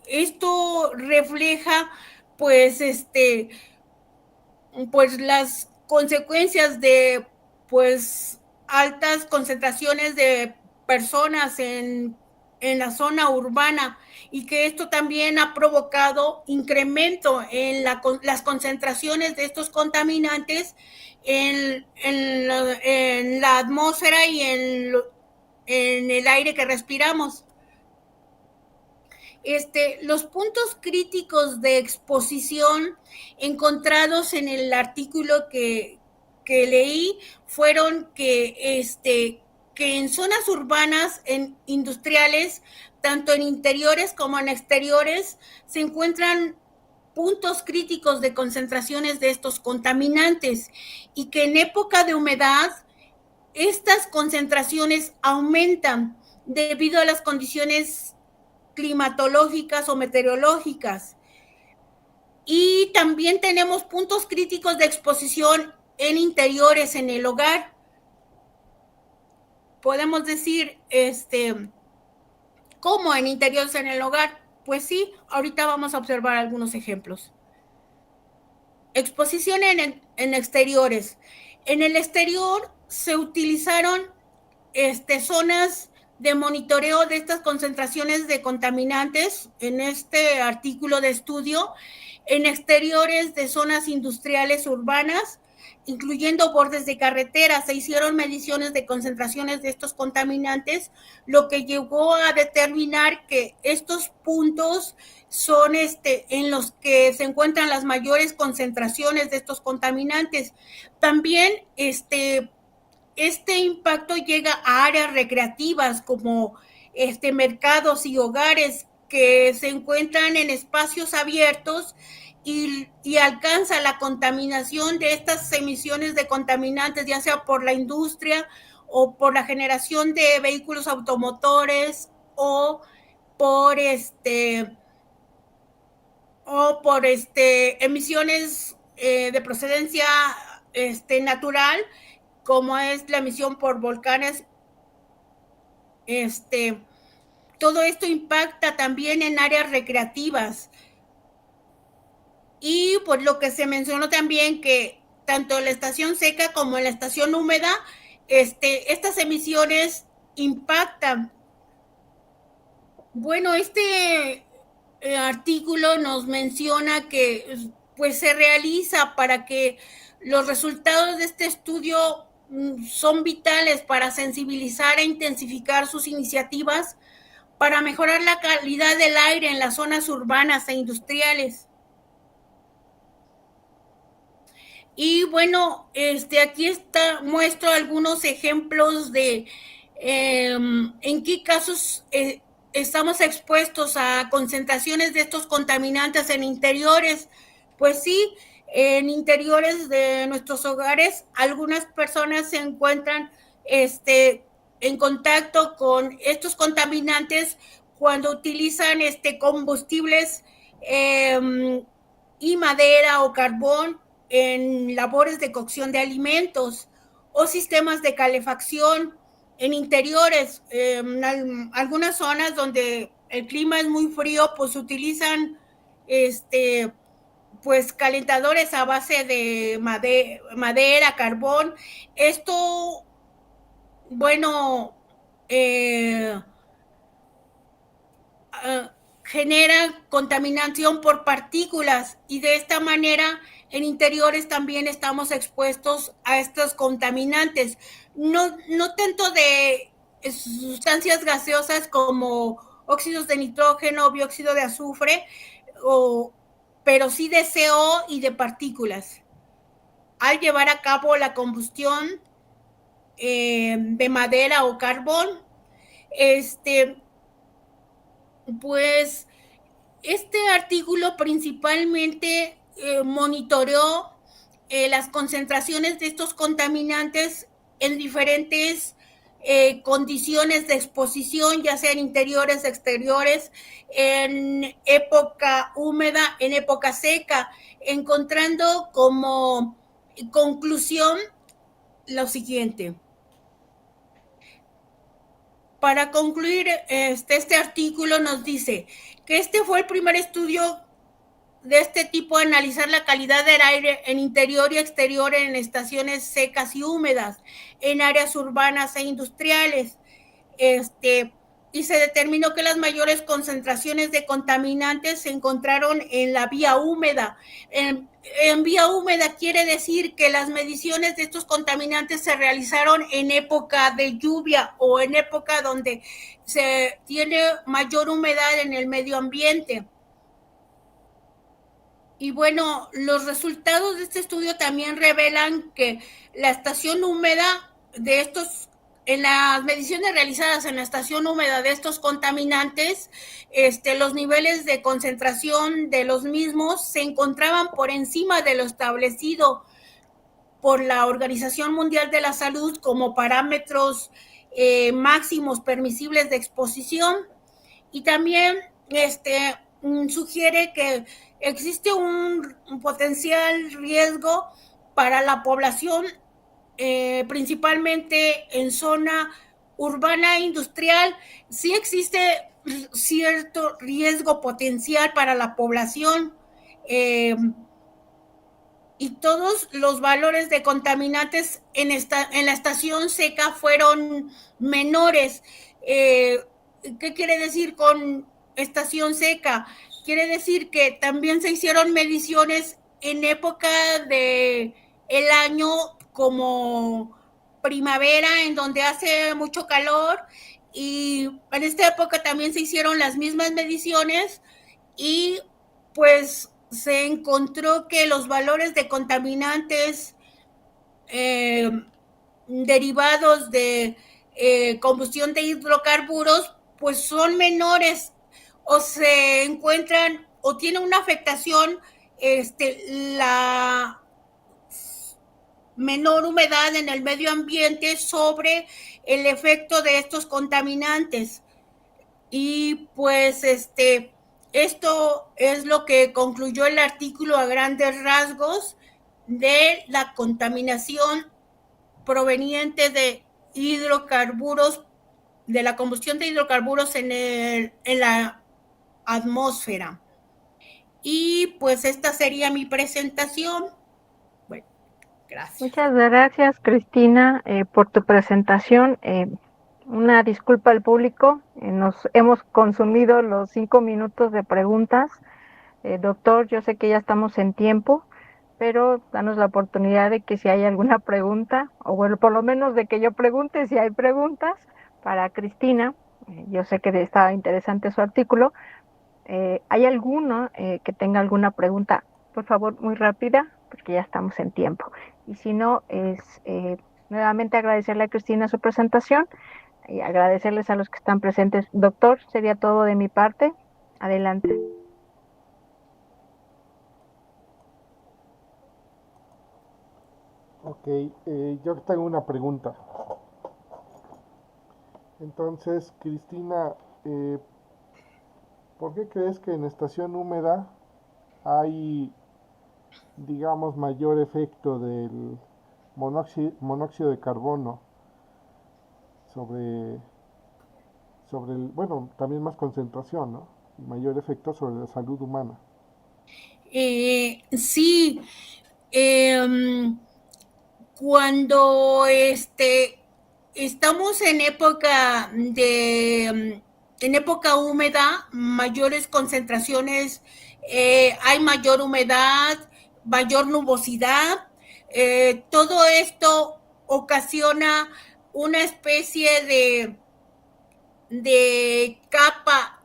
[SPEAKER 12] Esto refleja pues las consecuencias de pues altas concentraciones de personas en la zona urbana, y que esto también ha provocado incremento en las concentraciones de estos contaminantes en la atmósfera y en el aire que respiramos. Los puntos críticos de exposición encontrados en el artículo que leí fueron que en zonas urbanas, en industriales, tanto en interiores como en exteriores, se encuentran puntos críticos de concentraciones de estos contaminantes, y que en época de humedad estas concentraciones aumentan debido a las condiciones climatológicas o meteorológicas. Y también tenemos puntos críticos de exposición en interiores, en el hogar. Podemos decir, ¿cómo en interiores en el hogar? Pues sí, ahorita vamos a observar algunos ejemplos. Exposición en exteriores. En el exterior se utilizaron zonas de monitoreo de estas concentraciones de contaminantes en este artículo de estudio, en exteriores de zonas industriales urbanas, incluyendo bordes de carreteras. Se hicieron mediciones de concentraciones de estos contaminantes, lo que llevó a determinar que estos puntos son en los que se encuentran las mayores concentraciones de estos contaminantes. También este impacto llega a áreas recreativas como mercados y hogares que se encuentran en espacios abiertos, y alcanza la contaminación de estas emisiones de contaminantes, ya sea por la industria o por la generación de vehículos automotores o por emisiones de procedencia natural, como es la emisión por volcanes. Todo esto impacta también en áreas recreativas, Y pues lo que se mencionó también, que tanto en la estación seca como en la estación húmeda, estas emisiones impactan. Bueno, artículo nos menciona que pues se realiza para que los resultados de este estudio son vitales para sensibilizar e intensificar sus iniciativas para mejorar la calidad del aire en las zonas urbanas e industriales. Y bueno, aquí muestro algunos ejemplos de en qué casos estamos expuestos a concentraciones de estos contaminantes en interiores. Pues sí, en interiores de nuestros hogares, algunas personas se encuentran en contacto con estos contaminantes cuando utilizan combustibles y madera o carbón en labores de cocción de alimentos o sistemas de calefacción en interiores. En algunas zonas donde el clima es muy frío, pues utilizan pues calentadores a base de madera, carbón. Esto, bueno, genera contaminación por partículas y de esta manera en interiores también estamos expuestos a estos contaminantes, no tanto de sustancias gaseosas como óxidos de nitrógeno, dióxido de azufre, pero sí de CO y de partículas. Al llevar a cabo la combustión de madera o carbón, pues este artículo principalmente monitoreó las concentraciones de estos contaminantes en diferentes condiciones de exposición, ya sean interiores, exteriores, en época húmeda, en época seca, encontrando como conclusión lo siguiente. Para concluir, este artículo nos dice que fue el primer estudio de este tipo de analizar la calidad del aire en interior y exterior en estaciones secas y húmedas, en áreas urbanas e industriales. Y se determinó que las mayores concentraciones de contaminantes se encontraron en la vía húmeda. En vía húmeda quiere decir que las mediciones de estos contaminantes se realizaron en época de lluvia o en época donde se tiene mayor humedad en el medio ambiente. Y bueno, los resultados de este estudio también revelan que la estación húmeda de en las mediciones realizadas en la estación húmeda de estos contaminantes, los niveles de concentración de los mismos se encontraban por encima de lo establecido por la Organización Mundial de la Salud como parámetros máximos permisibles de exposición. Y también sugiere que existe un potencial riesgo para la población, principalmente en zona urbana e industrial. Sí existe cierto riesgo potencial para la población, y todos los valores de contaminantes en la estación seca fueron menores. ¿Qué quiere decir con estación seca? Quiere decir que también se hicieron mediciones en época de el año como primavera, en donde hace mucho calor, y en esta época también se hicieron las mismas mediciones y pues se encontró que los valores de contaminantes derivados de combustión de hidrocarburos pues son menores o se encuentran o tienen una afectación la menor humedad en el medio ambiente sobre el efecto de estos contaminantes. Y pues esto es lo que concluyó el artículo a grandes rasgos de la contaminación proveniente de hidrocarburos, de la combustión de hidrocarburos en la atmósfera. Y pues esta sería mi presentación. Bueno, gracias.
[SPEAKER 3] Muchas gracias, Cristina, por tu presentación. Una disculpa al público, nos hemos consumido los 5 minutos de preguntas. Doctor, yo sé que ya estamos en tiempo, pero danos la oportunidad de que si hay alguna pregunta, o bueno, por lo menos de que yo pregunte si hay preguntas para Cristina. Yo sé que estaba interesante su artículo. ¿Hay alguno que tenga alguna pregunta? Por favor, muy rápida, porque ya estamos en tiempo. Y si no, es nuevamente agradecerle a Cristina su presentación y agradecerles a los que están presentes. Doctor, sería todo de mi parte. Adelante.
[SPEAKER 1] Ok, yo tengo una pregunta. Entonces, Cristina, ¿por qué crees que en estación húmeda hay, digamos, mayor efecto del monóxido de carbono sobre, bueno, también más concentración, ¿no? Y mayor efecto sobre la salud humana?
[SPEAKER 12] Sí, cuando estamos en época húmeda, mayores concentraciones, hay mayor humedad, mayor nubosidad. Todo esto ocasiona una especie de capa.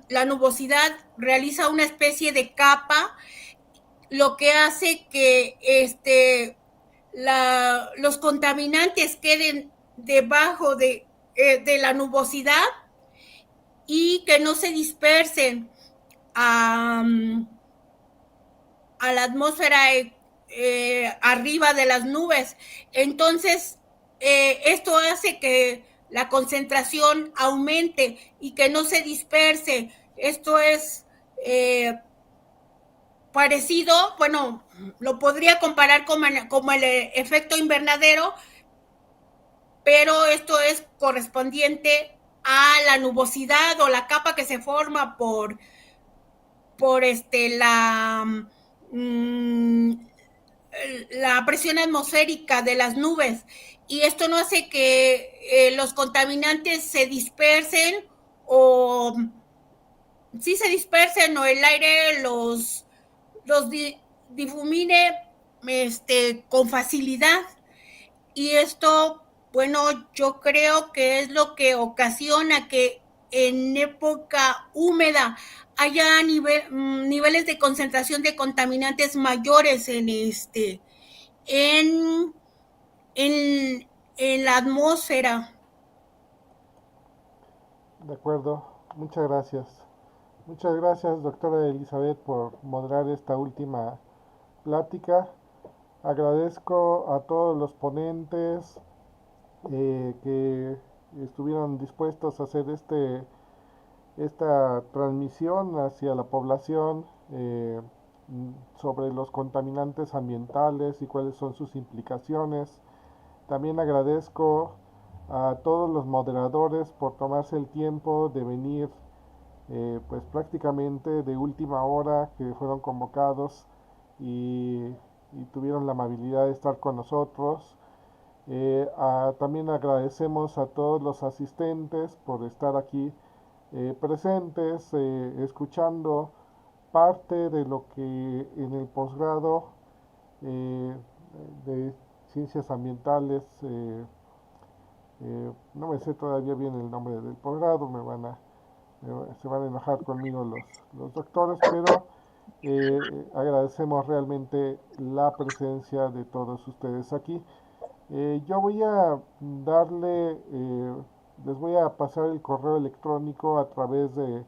[SPEAKER 12] La nubosidad realiza una especie de capa, lo que hace que los contaminantes queden debajo de la nubosidad y que no se dispersen a la atmósfera arriba de las nubes. Entonces, esto hace que la concentración aumente y que no se disperse. Esto es parecido, bueno, lo podría comparar como el efecto invernadero, pero esto es correspondiente a la nubosidad o la capa que se forma por la presión atmosférica de las nubes, y esto no hace que los contaminantes se dispersen o sí se dispersen o el aire los difumine con facilidad. Y esto, bueno, yo creo que es lo que ocasiona que en época húmeda haya niveles de concentración de contaminantes mayores en, en la atmósfera.
[SPEAKER 1] De acuerdo, muchas gracias. Muchas gracias, doctora Elizabeth, por moderar esta última plática. Agradezco a todos los ponentes que estuvieron dispuestos a hacer esta transmisión hacia la población sobre los contaminantes ambientales y cuáles son sus implicaciones. También agradezco a todos los moderadores por tomarse el tiempo de venir pues prácticamente de última hora, que fueron convocados y tuvieron la amabilidad de estar con nosotros. También agradecemos a todos los asistentes por estar aquí presentes, escuchando parte de lo que en el posgrado eh, de ciencias ambientales, no me sé todavía bien el nombre del posgrado, se van a enojar conmigo los doctores, pero agradecemos realmente la presencia de todos ustedes aquí. Yo voy a les voy a pasar el correo electrónico a través de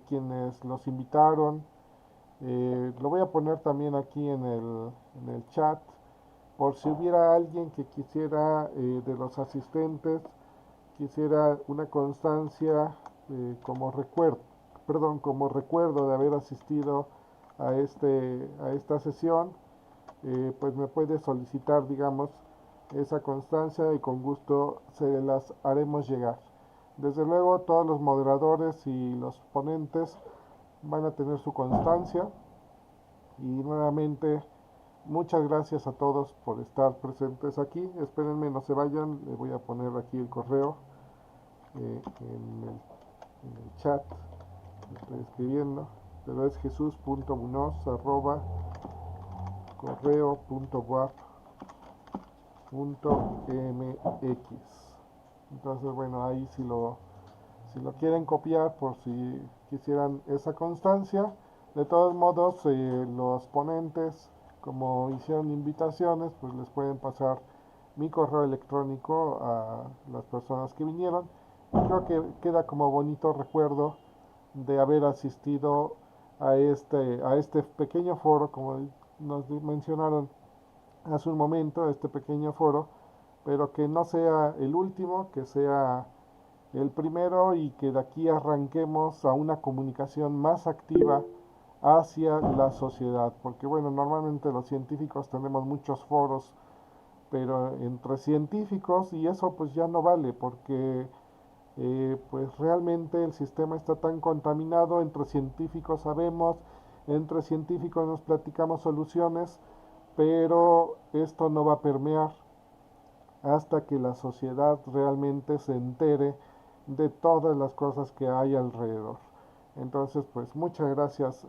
[SPEAKER 1] quienes los invitaron. Lo voy a poner también aquí en el chat, por si hubiera alguien que quisiera, de los asistentes, quisiera una constancia como recuerdo de haber asistido a esta sesión. Pues me puede solicitar, digamos, esa constancia y con gusto se las haremos llegar. Desde luego, todos los moderadores y los ponentes van a tener su constancia. Y nuevamente, muchas gracias a todos por estar presentes aquí. Espérenme, no se vayan, le voy a poner aquí el correo en el chat. Lo estoy escribiendo, pero es jesus.munoz@correo.wap.mx. Entonces, bueno, ahí si lo quieren copiar por si quisieran esa constancia. De todos modos, los ponentes, como hicieron invitaciones, pues les pueden pasar mi correo electrónico a las personas que vinieron. Y creo que queda como bonito recuerdo de haber asistido a este pequeño foro, como nos mencionaron hace un momento, este pequeño foro, pero que no sea el último, que sea el primero y que de aquí arranquemos a una comunicación más activa hacia la sociedad, porque bueno, normalmente los científicos tenemos muchos foros, pero entre científicos, y eso pues ya no vale, porque pues realmente el sistema está tan contaminado, entre científicos sabemos, entre científicos nos platicamos soluciones, pero esto no va a permear hasta que la sociedad realmente se entere de todas las cosas que hay alrededor. Entonces, pues muchas gracias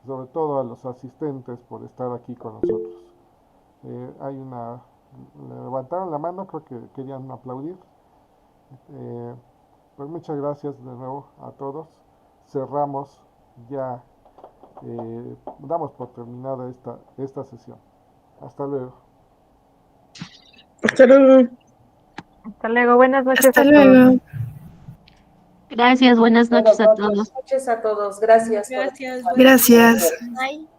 [SPEAKER 1] sobre todo a los asistentes por estar aquí con nosotros. Le levantaron la mano, creo que querían aplaudir. Pues muchas gracias de nuevo a todos. Cerramos ya, damos por terminada esta sesión. Hasta luego.
[SPEAKER 10] Hasta luego.
[SPEAKER 3] Hasta luego, buenas noches
[SPEAKER 9] Hasta
[SPEAKER 3] a
[SPEAKER 9] luego.
[SPEAKER 3] todos.
[SPEAKER 4] Gracias, buenas noches a todos.
[SPEAKER 2] Buenas noches a todos. Gracias.
[SPEAKER 12] Gracias.
[SPEAKER 9] Gracias.
[SPEAKER 5] Bye.